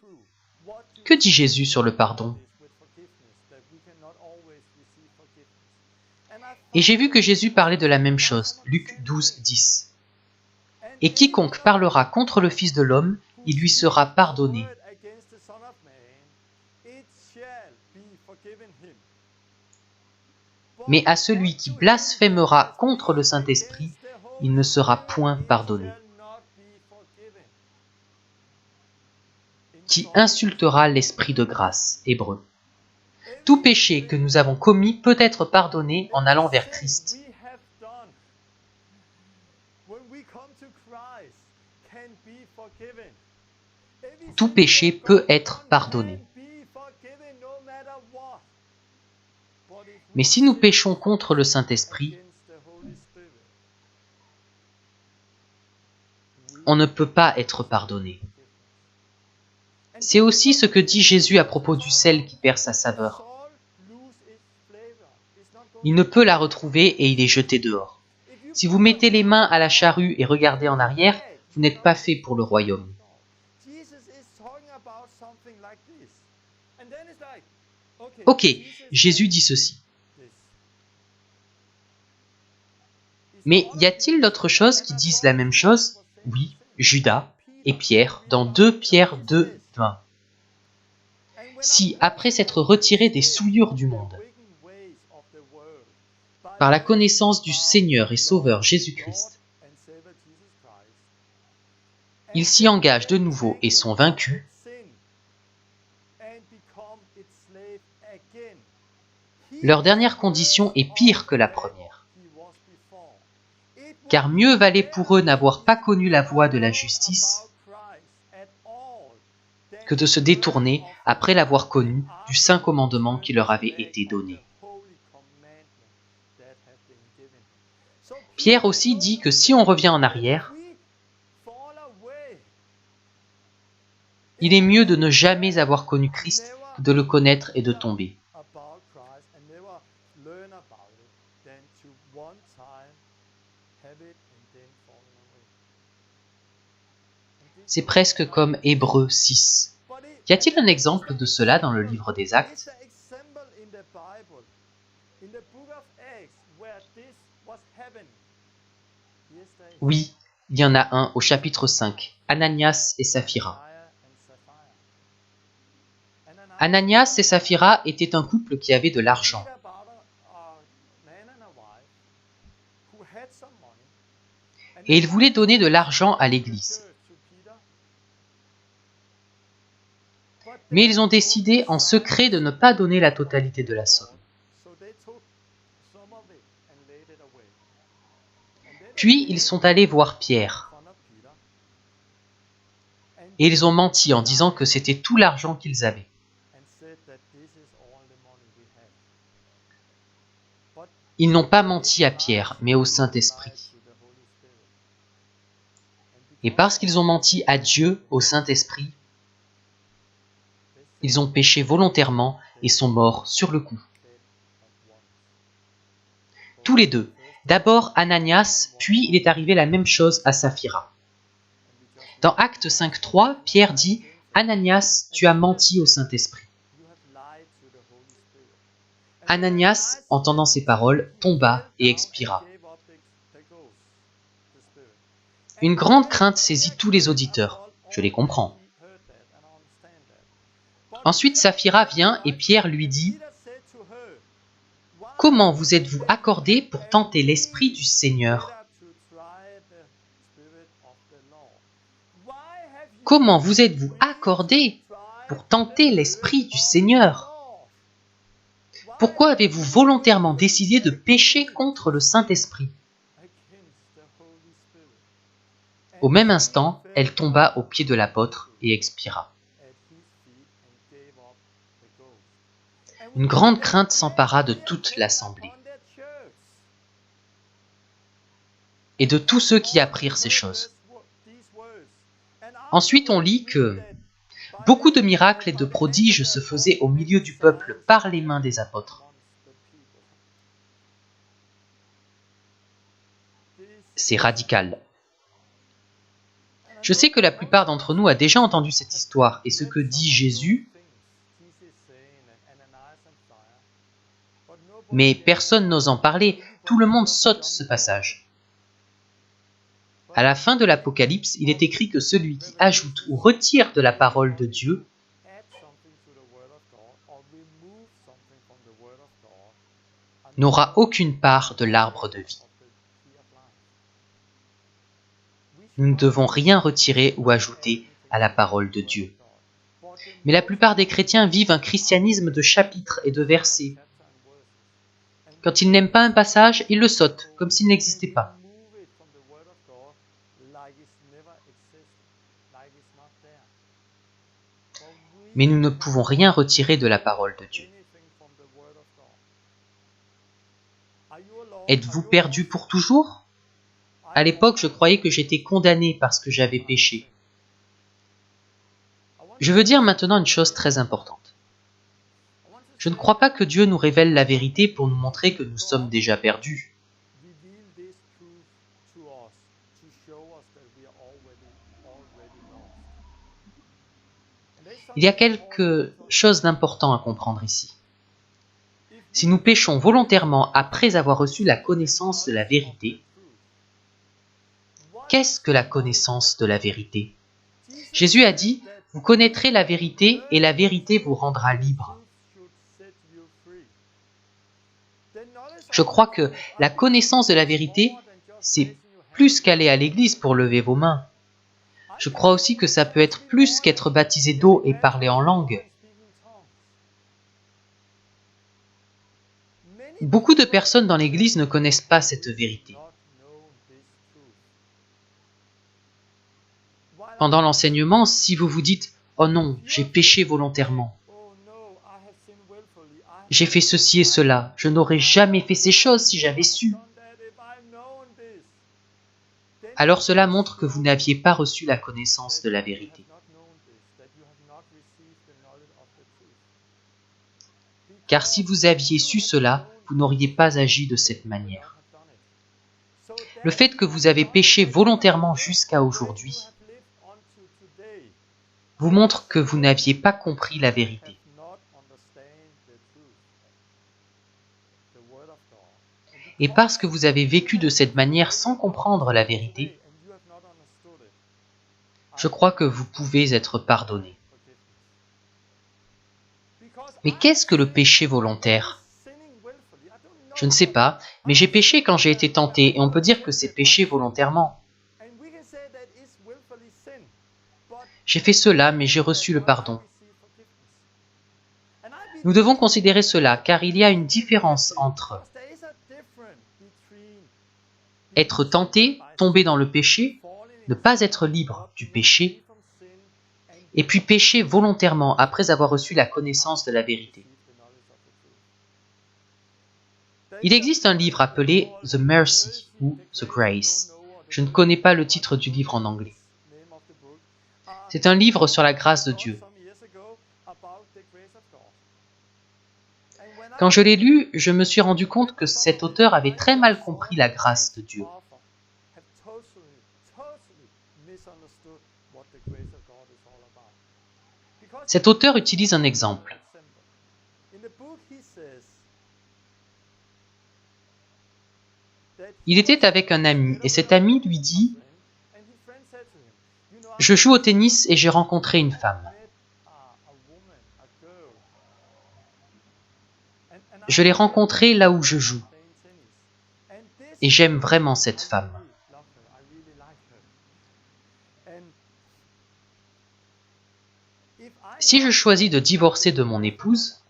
Que dit Jésus sur le pardon? Et j'ai vu que Jésus parlait de la même chose, Luc 12, 10. Et quiconque parlera contre le Fils de l'homme, il lui sera pardonné. Mais à celui qui blasphémera contre le Saint-Esprit, il ne sera point pardonné. Qui insultera l'Esprit de grâce, Hébreux. Tout péché que nous avons commis peut être pardonné en allant vers Christ. Tout péché peut être pardonné. Mais si nous péchons contre le Saint-Esprit, on ne peut pas être pardonné. C'est aussi ce que dit Jésus à propos du sel qui perd sa saveur. Il ne peut la retrouver et il est jeté dehors. Si vous mettez les mains à la charrue et regardez en arrière, vous n'êtes pas fait pour le royaume. Ok, Jésus dit ceci. Mais y a-t-il d'autres choses qui disent la même chose? Oui, Judas et Pierre, dans 2 Pierre 2, 20. Si, après s'être retirés des souillures du monde, par la connaissance du Seigneur et Sauveur Jésus-Christ, ils s'y engagent de nouveau et sont vaincus, leur dernière condition est pire que la première. Car mieux valait pour eux n'avoir pas connu la voie de la justice que de se détourner, après l'avoir connu, du saint commandement qui leur avait été donné. Pierre aussi dit que si on revient en arrière, il est mieux de ne jamais avoir connu Christ que de le connaître et de tomber. C'est presque comme Hébreux 6. Y a-t-il un exemple de cela dans le livre des Actes? Oui, il y en a un au chapitre 5, Ananias et Saphira. Ananias et Saphira étaient un couple qui avait de l'argent. Et ils voulaient donner de l'argent à l'Église. Mais ils ont décidé en secret de ne pas donner la totalité de la somme. Puis ils sont allés voir Pierre. Et ils ont menti en disant que c'était tout l'argent qu'ils avaient. Ils n'ont pas menti à Pierre, mais au Saint-Esprit. Et parce qu'ils ont menti à Dieu, au Saint-Esprit, ils ont péché volontairement et sont morts sur le coup. Tous les deux. D'abord Ananias, puis il est arrivé la même chose à Saphira. Dans Actes 5.3, Pierre dit « Ananias, tu as menti au Saint-Esprit ». Ananias, entendant ces paroles, tomba et expira. Une grande crainte saisit tous les auditeurs. Je les comprends. Ensuite, Saphira vient et Pierre lui dit « Comment vous êtes-vous accordés pour tenter l'Esprit du Seigneur ? Comment vous êtes-vous accordés pour tenter l'Esprit du Seigneur ? Pourquoi avez-vous volontairement décidé de pécher contre le Saint-Esprit » Au même instant, elle tomba aux pieds de l'apôtre et expira. Une grande crainte s'empara de toute l'assemblée et de tous ceux qui apprirent ces choses. Ensuite, on lit que beaucoup de miracles et de prodiges se faisaient au milieu du peuple par les mains des apôtres. C'est radical. Je sais que la plupart d'entre nous a déjà entendu cette histoire et ce que dit Jésus, mais personne n'ose en parler, tout le monde saute ce passage. À la fin de l'Apocalypse, il est écrit que celui qui ajoute ou retire de la parole de Dieu n'aura aucune part de l'arbre de vie. Nous ne devons rien retirer ou ajouter à la parole de Dieu. Mais la plupart des chrétiens vivent un christianisme de chapitres et de versets. Quand ils n'aiment pas un passage, ils le sautent, comme s'il n'existait pas. Mais nous ne pouvons rien retirer de la parole de Dieu. Êtes-vous perdu pour toujours ? À l'époque, je croyais que j'étais condamné parce que j'avais péché. Je veux dire maintenant une chose très importante. Je ne crois pas que Dieu nous révèle la vérité pour nous montrer que nous sommes déjà perdus. Il y a quelque chose d'important à comprendre ici. Si nous péchons volontairement après avoir reçu la connaissance de la vérité, qu'est-ce que la connaissance de la vérité ? Jésus a dit « Vous connaîtrez la vérité et la vérité vous rendra libre ». Je crois que la connaissance de la vérité, c'est plus qu'aller à l'église pour lever vos mains. Je crois aussi que ça peut être plus qu'être baptisé d'eau et parler en langue. Beaucoup de personnes dans l'église ne connaissent pas cette vérité. Pendant l'enseignement, si vous vous dites « Oh non, j'ai péché volontairement. J'ai fait ceci et cela. Je n'aurais jamais fait ces choses si j'avais su. » Alors cela montre que vous n'aviez pas reçu la connaissance de la vérité. Car si vous aviez su cela, vous n'auriez pas agi de cette manière. Le fait que vous avez péché volontairement jusqu'à aujourd'hui vous montre que vous n'aviez pas compris la vérité. Et parce que vous avez vécu de cette manière sans comprendre la vérité, je crois que vous pouvez être pardonné. Mais qu'est-ce que le péché volontaire? Je ne sais pas, mais j'ai péché quand j'ai été tenté, et on peut dire que c'est péché volontairement. J'ai fait cela, mais j'ai reçu le pardon. Nous devons considérer cela, car il y a une différence entre être tenté, tomber dans le péché, ne pas être libre du péché, et puis pécher volontairement après avoir reçu la connaissance de la vérité. Il existe un livre appelé The Mercy ou The Grace. Je ne connais pas le titre du livre en anglais. C'est un livre sur la grâce de Dieu. Quand je l'ai lu, je me suis rendu compte que cet auteur avait très mal compris la grâce de Dieu. Cet auteur utilise un exemple. Il était avec un ami et cet ami lui dit « Je joue au tennis et j'ai rencontré une femme. Je l'ai rencontrée là où je joue et j'aime vraiment cette femme. Si je choisis de divorcer de mon épouse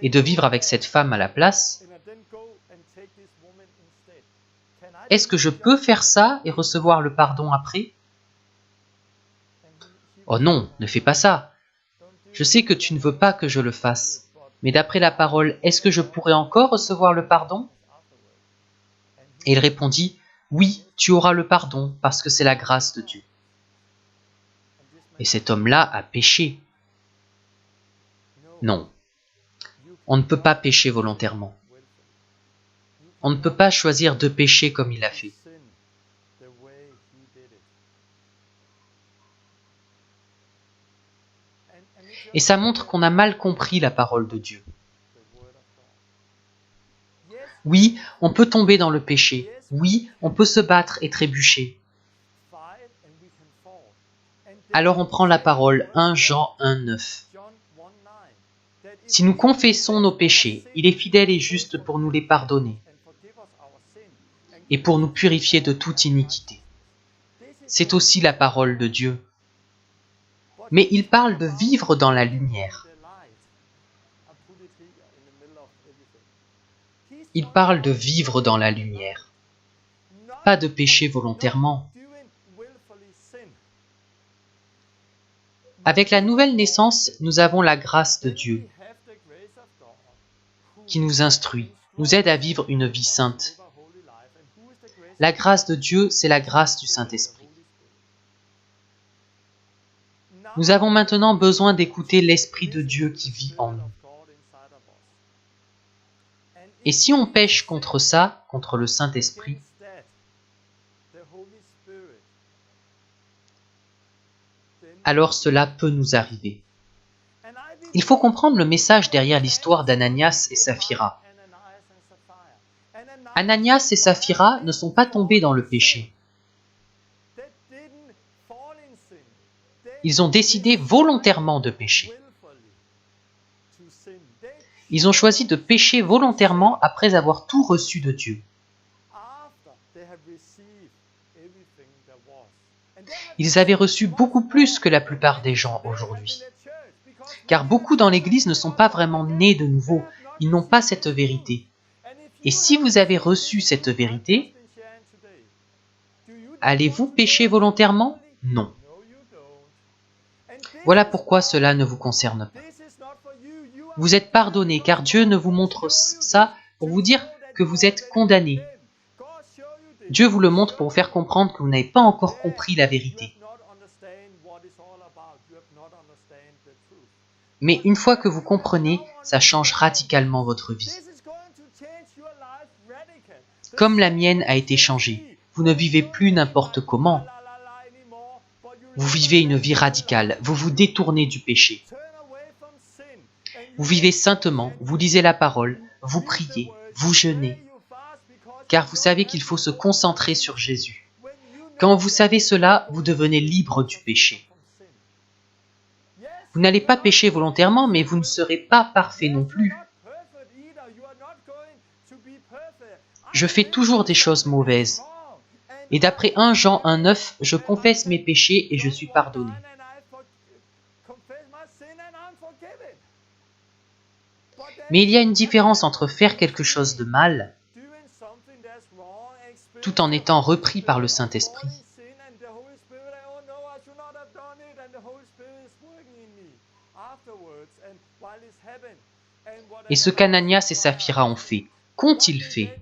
et de vivre avec cette femme à la place, est-ce que je peux faire ça et recevoir le pardon après? Oh non, ne fais pas ça. Je sais que tu ne veux pas que je le fasse, mais d'après la parole, est-ce que je pourrais encore recevoir le pardon? Et il répondit, oui, tu auras le pardon parce que c'est la grâce de Dieu. Et cet homme-là a péché. Non, on ne peut pas pécher volontairement. On ne peut pas choisir de pécher comme il a fait. Et ça montre qu'on a mal compris la parole de Dieu. Oui, on peut tomber dans le péché. Oui, on peut se battre et trébucher. Alors on prend la parole 1 Jean 1,9. Si nous confessons nos péchés, il est fidèle et juste pour nous les pardonner et pour nous purifier de toute iniquité. C'est aussi la parole de Dieu. Mais il parle de vivre dans la lumière. Il parle de vivre dans la lumière, pas de pécher volontairement. Avec la nouvelle naissance, nous avons la grâce de Dieu qui nous instruit, nous aide à vivre une vie sainte. La grâce de Dieu, c'est la grâce du Saint-Esprit. Nous avons maintenant besoin d'écouter l'Esprit de Dieu qui vit en nous. Et si on pêche contre ça, contre le Saint-Esprit, alors cela peut nous arriver. Il faut comprendre le message derrière l'histoire d'Ananias et Saphira. Ananias et Saphira ne sont pas tombés dans le péché. Ils ont décidé volontairement de pécher. Ils ont choisi de pécher volontairement après avoir tout reçu de Dieu. Ils avaient reçu beaucoup plus que la plupart des gens aujourd'hui. Car beaucoup dans l'Église ne sont pas vraiment nés de nouveau, ils n'ont pas cette vérité. Et si vous avez reçu cette vérité, allez-vous pécher volontairement? Non. Voilà pourquoi cela ne vous concerne pas. Vous êtes pardonnés car Dieu ne vous montre ça pour vous dire que vous êtes condamnés. Dieu vous le montre pour vous faire comprendre que vous n'avez pas encore compris la vérité. Mais une fois que vous comprenez, ça change radicalement votre vie. Comme la mienne a été changée. Vous ne vivez plus n'importe comment. Vous vivez une vie radicale, vous vous détournez du péché. Vous vivez saintement, vous lisez la parole, vous priez, vous jeûnez, car vous savez qu'il faut se concentrer sur Jésus. Quand vous savez cela, vous devenez libre du péché. Vous n'allez pas pécher volontairement, mais vous ne serez pas parfait non plus. Je fais toujours des choses mauvaises. Et d'après 1 Jean 1,9, je confesse mes péchés et je suis pardonné. Mais il y a une différence entre faire quelque chose de mal, tout en étant repris par le Saint-Esprit, et ce qu'Ananias et Saphira ont fait. Qu'ont-ils fait?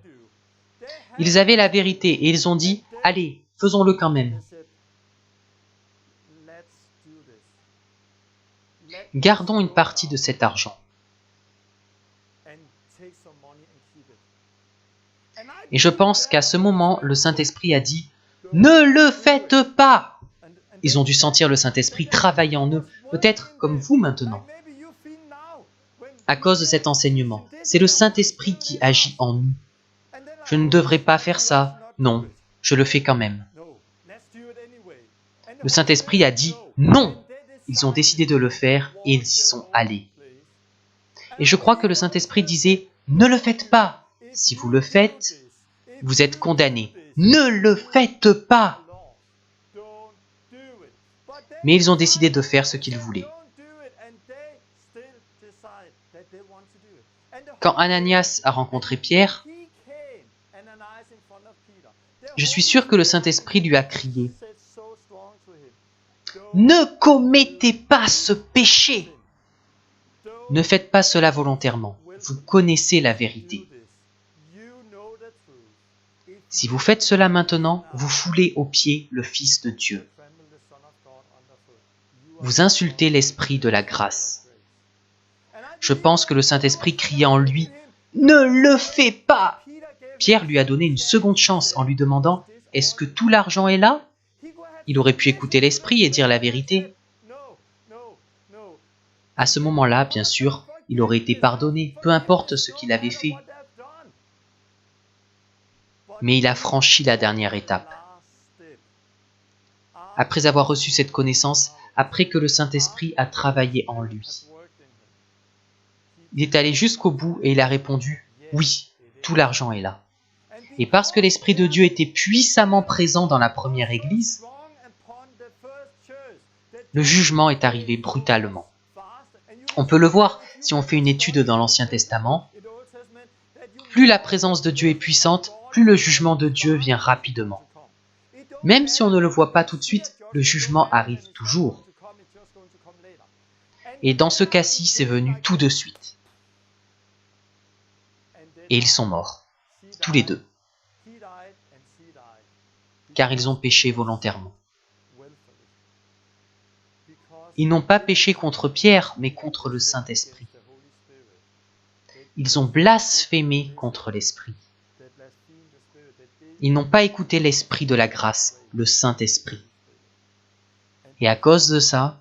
Ils avaient la vérité et ils ont dit « Allez, faisons-le quand même. Gardons une partie de cet argent. » Et je pense qu'à ce moment, le Saint-Esprit a dit « Ne le faites pas !» Ils ont dû sentir le Saint-Esprit travailler en eux, peut-être comme vous maintenant. À cause de cet enseignement, c'est le Saint-Esprit qui agit en nous. Je ne devrais pas faire ça. Non, je le fais quand même. Le Saint-Esprit a dit non. Ils ont décidé de le faire et ils y sont allés. Et je crois que le Saint-Esprit disait ne le faites pas. Si vous le faites, vous êtes condamnés. Ne le faites pas. Mais ils ont décidé de faire ce qu'ils voulaient. Quand Ananias a rencontré Pierre, je suis sûr que le Saint-Esprit lui a crié « Ne commettez pas ce péché ! Ne faites pas cela volontairement. Vous connaissez la vérité. Si vous faites cela maintenant, vous foulez aux pieds le Fils de Dieu. Vous insultez l'Esprit de la grâce. » Je pense que le Saint-Esprit criait en lui « Ne le fais pas !» Pierre lui a donné une seconde chance en lui demandant « Est-ce que tout l'argent est là ?» Il aurait pu écouter l'Esprit et dire la vérité. À ce moment-là, bien sûr, il aurait été pardonné, peu importe ce qu'il avait fait. Mais il a franchi la dernière étape. Après avoir reçu cette connaissance, après que le Saint-Esprit a travaillé en lui. Il est allé jusqu'au bout et il a répondu « Oui, tout l'argent est là ». Et parce que l'Esprit de Dieu était puissamment présent dans la première Église, le jugement est arrivé brutalement. On peut le voir si on fait une étude dans l'Ancien Testament. Plus la présence de Dieu est puissante, plus le jugement de Dieu vient rapidement. Même si on ne le voit pas tout de suite, le jugement arrive toujours. Et dans ce cas-ci, c'est venu tout de suite. Et ils sont morts, tous les deux, car ils ont péché volontairement. Ils n'ont pas péché contre Pierre, mais contre le Saint-Esprit. Ils ont blasphémé contre l'Esprit. Ils n'ont pas écouté l'Esprit de la grâce, le Saint-Esprit. Et à cause de ça,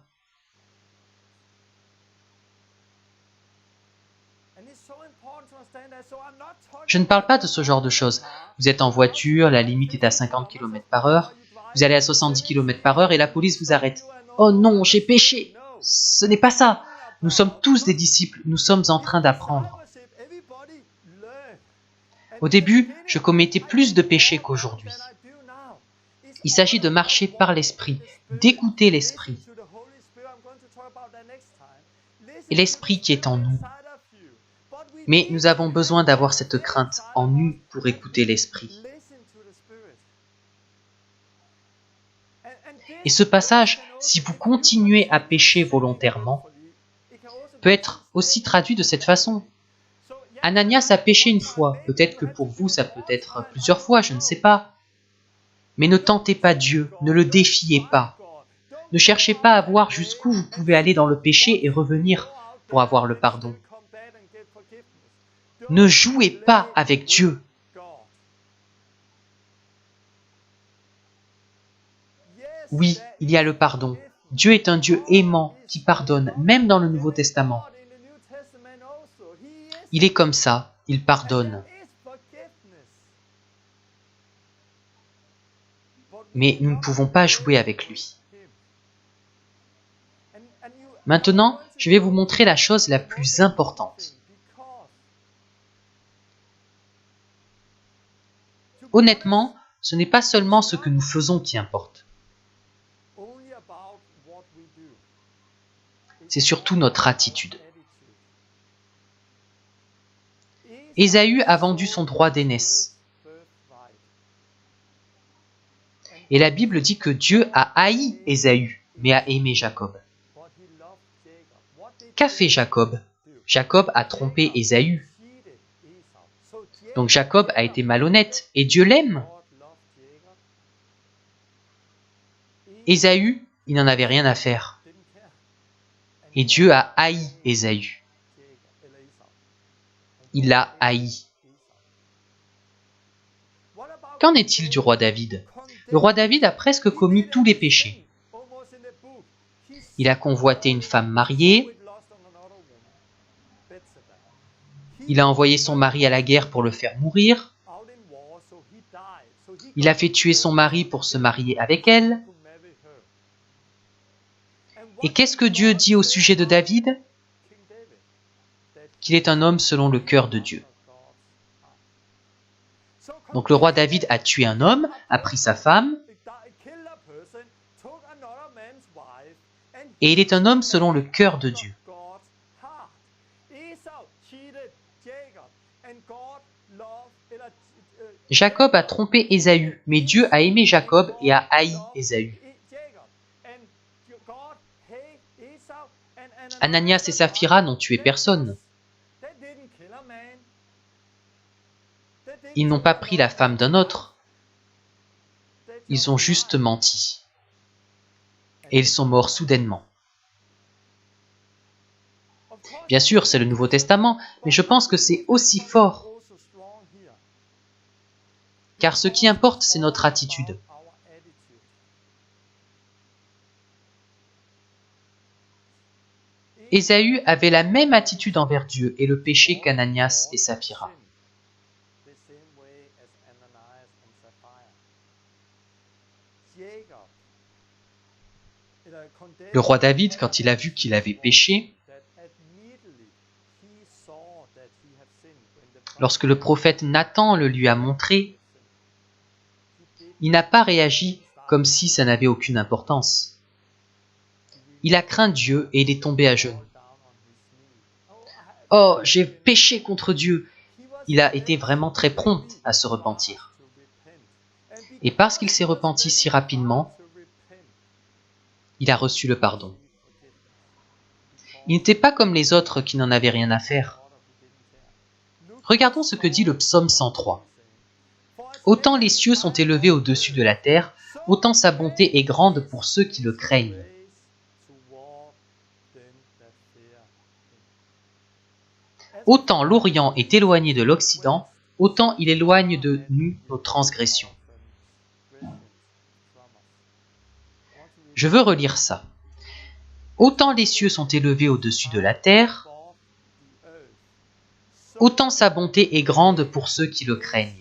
je ne parle pas de ce genre de choses. Vous êtes en voiture, la limite est à 50 km/h, vous allez à 70 km/h et la police vous arrête. Oh non, j'ai péché. Ce n'est pas ça. Nous sommes tous des disciples, nous sommes en train d'apprendre. Au début, je commettais plus de péchés qu'aujourd'hui. Il s'agit de marcher par l'Esprit, d'écouter l'Esprit. Et l'Esprit qui est en nous. Mais nous avons besoin d'avoir cette crainte en nous pour écouter l'Esprit. Et ce passage, si vous continuez à pécher volontairement, peut être aussi traduit de cette façon. Ananias a péché une fois, peut-être que pour vous ça peut être plusieurs fois, je ne sais pas. Mais ne tentez pas Dieu, ne le défiez pas. Ne cherchez pas à voir jusqu'où vous pouvez aller dans le péché et revenir pour avoir le pardon. Ne jouez pas avec Dieu. Oui, il y a le pardon. Dieu est un Dieu aimant qui pardonne, même dans le Nouveau Testament. Il est comme ça, il pardonne. Mais nous ne pouvons pas jouer avec lui. Maintenant, je vais vous montrer la chose la plus importante. Honnêtement, ce n'est pas seulement ce que nous faisons qui importe. C'est surtout notre attitude. Ésaü a vendu son droit d'aînesse. Et la Bible dit que Dieu a haï Ésaü, mais a aimé Jacob. Qu'a fait Jacob? Jacob a trompé Ésaü. Donc Jacob a été malhonnête, et Dieu l'aime. Ésaü, il n'en avait rien à faire. Et Dieu a haï Ésaü. Il l'a haï. Qu'en est-il du roi David? Le roi David a presque commis tous les péchés. Il a convoité une femme mariée. Il a envoyé son mari à la guerre pour le faire mourir. Il a fait tuer son mari pour se marier avec elle. Et qu'est-ce que Dieu dit au sujet de David? Qu'il est un homme selon le cœur de Dieu. Donc le roi David a tué un homme, a pris sa femme, et il est un homme selon le cœur de Dieu. Jacob a trompé Ésaü, mais Dieu a aimé Jacob et a haï Ésaü. Ananias et Saphira n'ont tué personne. Ils n'ont pas pris la femme d'un autre. Ils ont juste menti. Et ils sont morts soudainement. Bien sûr, c'est le Nouveau Testament, mais je pense que c'est aussi fort. Car ce qui importe, c'est notre attitude. Ésaü avait la même attitude envers Dieu et le péché qu'Ananias et Saphira. Le roi David, quand il a vu qu'il avait péché, lorsque le prophète Nathan le lui a montré, il n'a pas réagi comme si ça n'avait aucune importance. Il a craint Dieu et il est tombé à genoux. Oh, j'ai péché contre Dieu. Il a été vraiment très prompt à se repentir. Et parce qu'il s'est repenti si rapidement, il a reçu le pardon. Il n'était pas comme les autres qui n'en avaient rien à faire. Regardons ce que dit le psaume 103. Autant les cieux sont élevés au-dessus de la terre, autant sa bonté est grande pour ceux qui le craignent. Autant l'Orient est éloigné de l'Occident, autant il éloigne de nous nos transgressions. Je veux relire ça. Autant les cieux sont élevés au-dessus de la terre, autant sa bonté est grande pour ceux qui le craignent.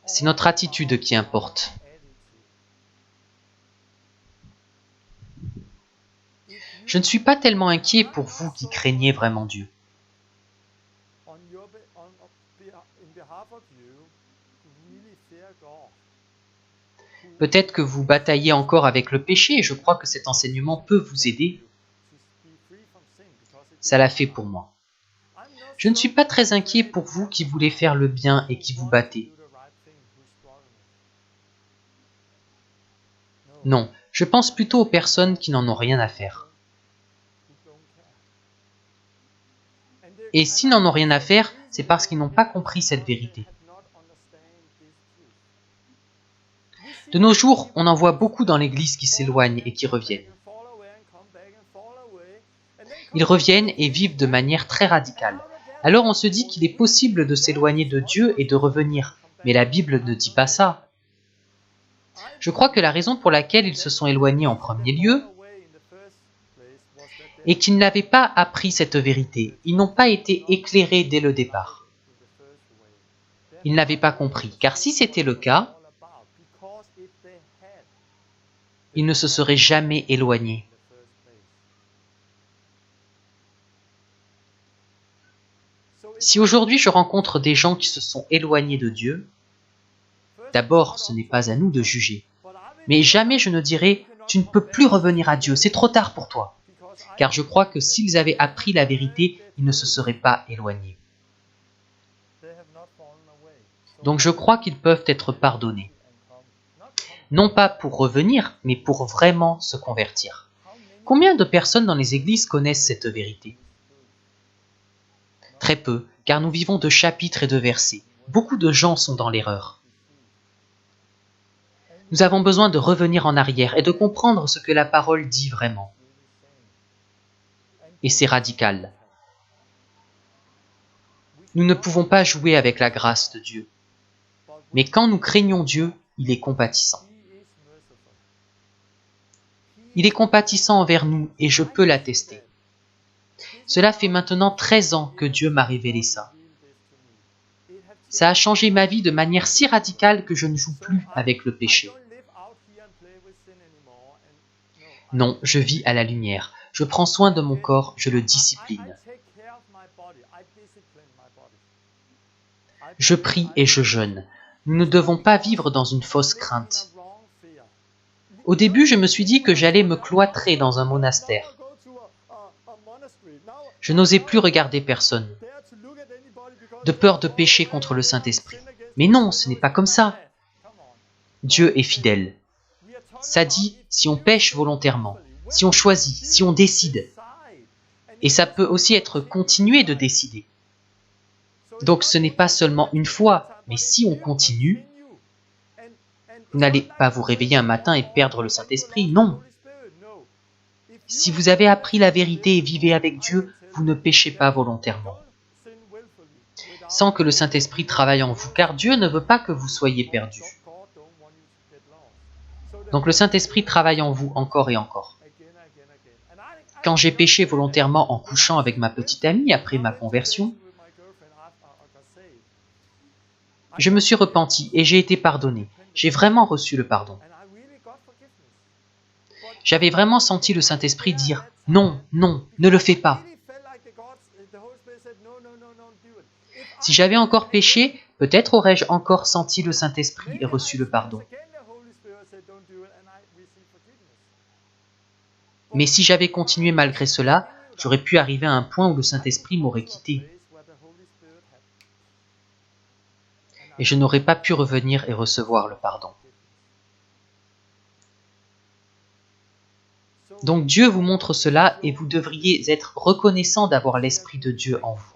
C'est notre attitude qui importe. Je ne suis pas tellement inquiet pour vous qui craignez vraiment Dieu. Peut-être que vous bataillez encore avec le péché et je crois que cet enseignement peut vous aider. Ça l'a fait pour moi. Je ne suis pas très inquiet pour vous qui voulez faire le bien et qui vous battez. Non, je pense plutôt aux personnes qui n'en ont rien à faire. Et s'ils n'en ont rien à faire, c'est parce qu'ils n'ont pas compris cette vérité. De nos jours, on en voit beaucoup dans l'Église qui s'éloignent et qui reviennent. Ils reviennent et vivent de manière très radicale. Alors on se dit qu'il est possible de s'éloigner de Dieu et de revenir, mais la Bible ne dit pas ça. Je crois que la raison pour laquelle ils se sont éloignés en premier lieu est qu'ils n'avaient pas appris cette vérité, ils n'ont pas été éclairés dès le départ. Ils n'avaient pas compris, car si c'était le cas, ils ne se seraient jamais éloignés. Si aujourd'hui je rencontre des gens qui se sont éloignés de Dieu, d'abord ce n'est pas à nous de juger, mais jamais je ne dirai « tu ne peux plus revenir à Dieu, c'est trop tard pour toi », car je crois que s'ils avaient appris la vérité, ils ne se seraient pas éloignés. Donc je crois qu'ils peuvent être pardonnés. Non pas pour revenir, mais pour vraiment se convertir. Combien de personnes dans les églises connaissent cette vérité? Très peu, car nous vivons de chapitres et de versets. Beaucoup de gens sont dans l'erreur. Nous avons besoin de revenir en arrière et de comprendre ce que la parole dit vraiment. Et c'est radical. Nous ne pouvons pas jouer avec la grâce de Dieu. Mais quand nous craignons Dieu, il est compatissant. Il est compatissant envers nous et je peux l'attester. Cela fait maintenant 13 ans que Dieu m'a révélé ça. Ça a changé ma vie de manière si radicale que je ne joue plus avec le péché. Non, je vis à la lumière. Je prends soin de mon corps, je le discipline. Je prie et je jeûne. Nous ne devons pas vivre dans une fausse crainte. Au début, je me suis dit que j'allais me cloîtrer dans un monastère. Je n'osais plus regarder personne, de peur de pécher contre le Saint-Esprit. Mais non, ce n'est pas comme ça. Dieu est fidèle. Ça dit, si on pêche volontairement, si on choisit, si on décide. Et ça peut aussi être continuer de décider. Donc ce n'est pas seulement une fois, mais si on continue, vous n'allez pas vous réveiller un matin et perdre le Saint-Esprit, non. Si vous avez appris la vérité et vivez avec Dieu, vous ne péchez pas volontairement. Sans que le Saint-Esprit travaille en vous, car Dieu ne veut pas que vous soyez perdus. Donc le Saint-Esprit travaille en vous encore et encore. Quand j'ai péché volontairement en couchant avec ma petite amie après ma conversion, je me suis repenti et j'ai été pardonné. J'ai vraiment reçu le pardon. J'avais vraiment senti le Saint-Esprit dire « Non, non, ne le fais pas ». Si j'avais encore péché, peut-être aurais-je encore senti le Saint-Esprit et reçu le pardon. Mais si j'avais continué malgré cela, j'aurais pu arriver à un point où le Saint-Esprit m'aurait quitté. Et je n'aurais pas pu revenir et recevoir le pardon. Donc Dieu vous montre cela et vous devriez être reconnaissant d'avoir l'Esprit de Dieu en vous.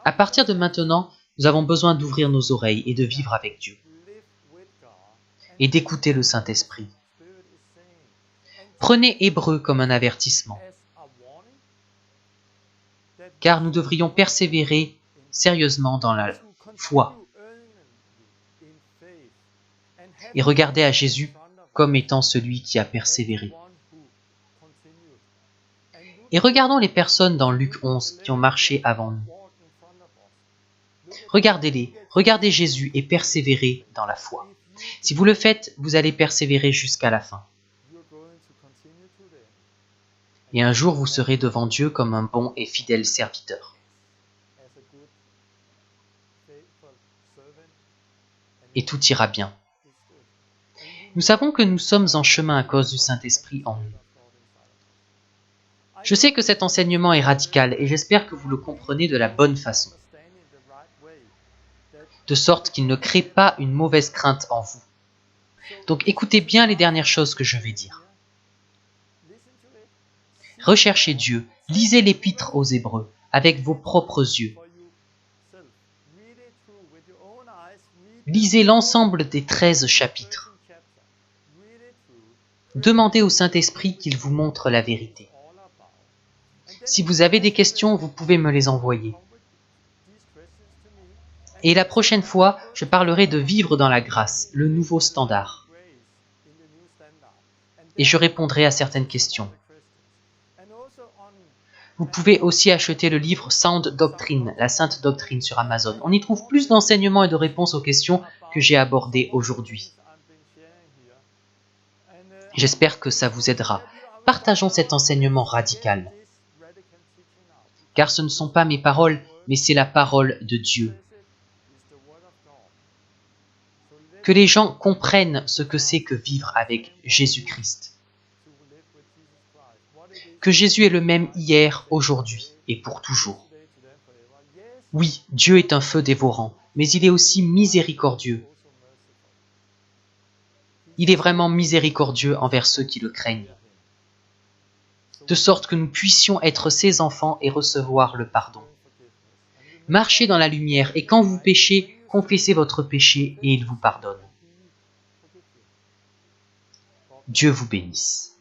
À partir de maintenant, nous avons besoin d'ouvrir nos oreilles et de vivre avec Dieu. Et d'écouter le Saint-Esprit. Prenez Hébreux comme un avertissement. Car nous devrions persévérer sérieusement dans la foi. Et regarder à Jésus comme étant celui qui a persévéré. Et regardons les personnes dans Luc 11 qui ont marché avant nous. Regardez-les, regardez Jésus et persévérez dans la foi. Si vous le faites, vous allez persévérer jusqu'à la fin. Et un jour, vous serez devant Dieu comme un bon et fidèle serviteur. Et tout ira bien. Nous savons que nous sommes en chemin à cause du Saint-Esprit en nous. Je sais que cet enseignement est radical et j'espère que vous le comprenez de la bonne façon. De sorte qu'il ne crée pas une mauvaise crainte en vous. Donc écoutez bien les dernières choses que je vais dire. Recherchez Dieu, lisez l'épître aux Hébreux avec vos propres yeux. Lisez l'ensemble des 13 chapitres. Demandez au Saint-Esprit qu'il vous montre la vérité. Si vous avez des questions, vous pouvez me les envoyer. Et la prochaine fois, je parlerai de vivre dans la grâce, le nouveau standard. Et je répondrai à certaines questions. Vous pouvez aussi acheter le livre Sound Doctrine, la Sainte Doctrine sur Amazon. On y trouve plus d'enseignements et de réponses aux questions que j'ai abordées aujourd'hui. J'espère que ça vous aidera. Partageons cet enseignement radical. Car ce ne sont pas mes paroles, mais c'est la parole de Dieu. Que les gens comprennent ce que c'est que vivre avec Jésus-Christ. Que Jésus est le même hier, aujourd'hui et pour toujours. Oui, Dieu est un feu dévorant, mais il est aussi miséricordieux. Il est vraiment miséricordieux envers ceux qui le craignent. De sorte que nous puissions être ses enfants et recevoir le pardon. Marchez dans la lumière et quand vous péchez, confessez votre péché et il vous pardonne. Dieu vous bénisse.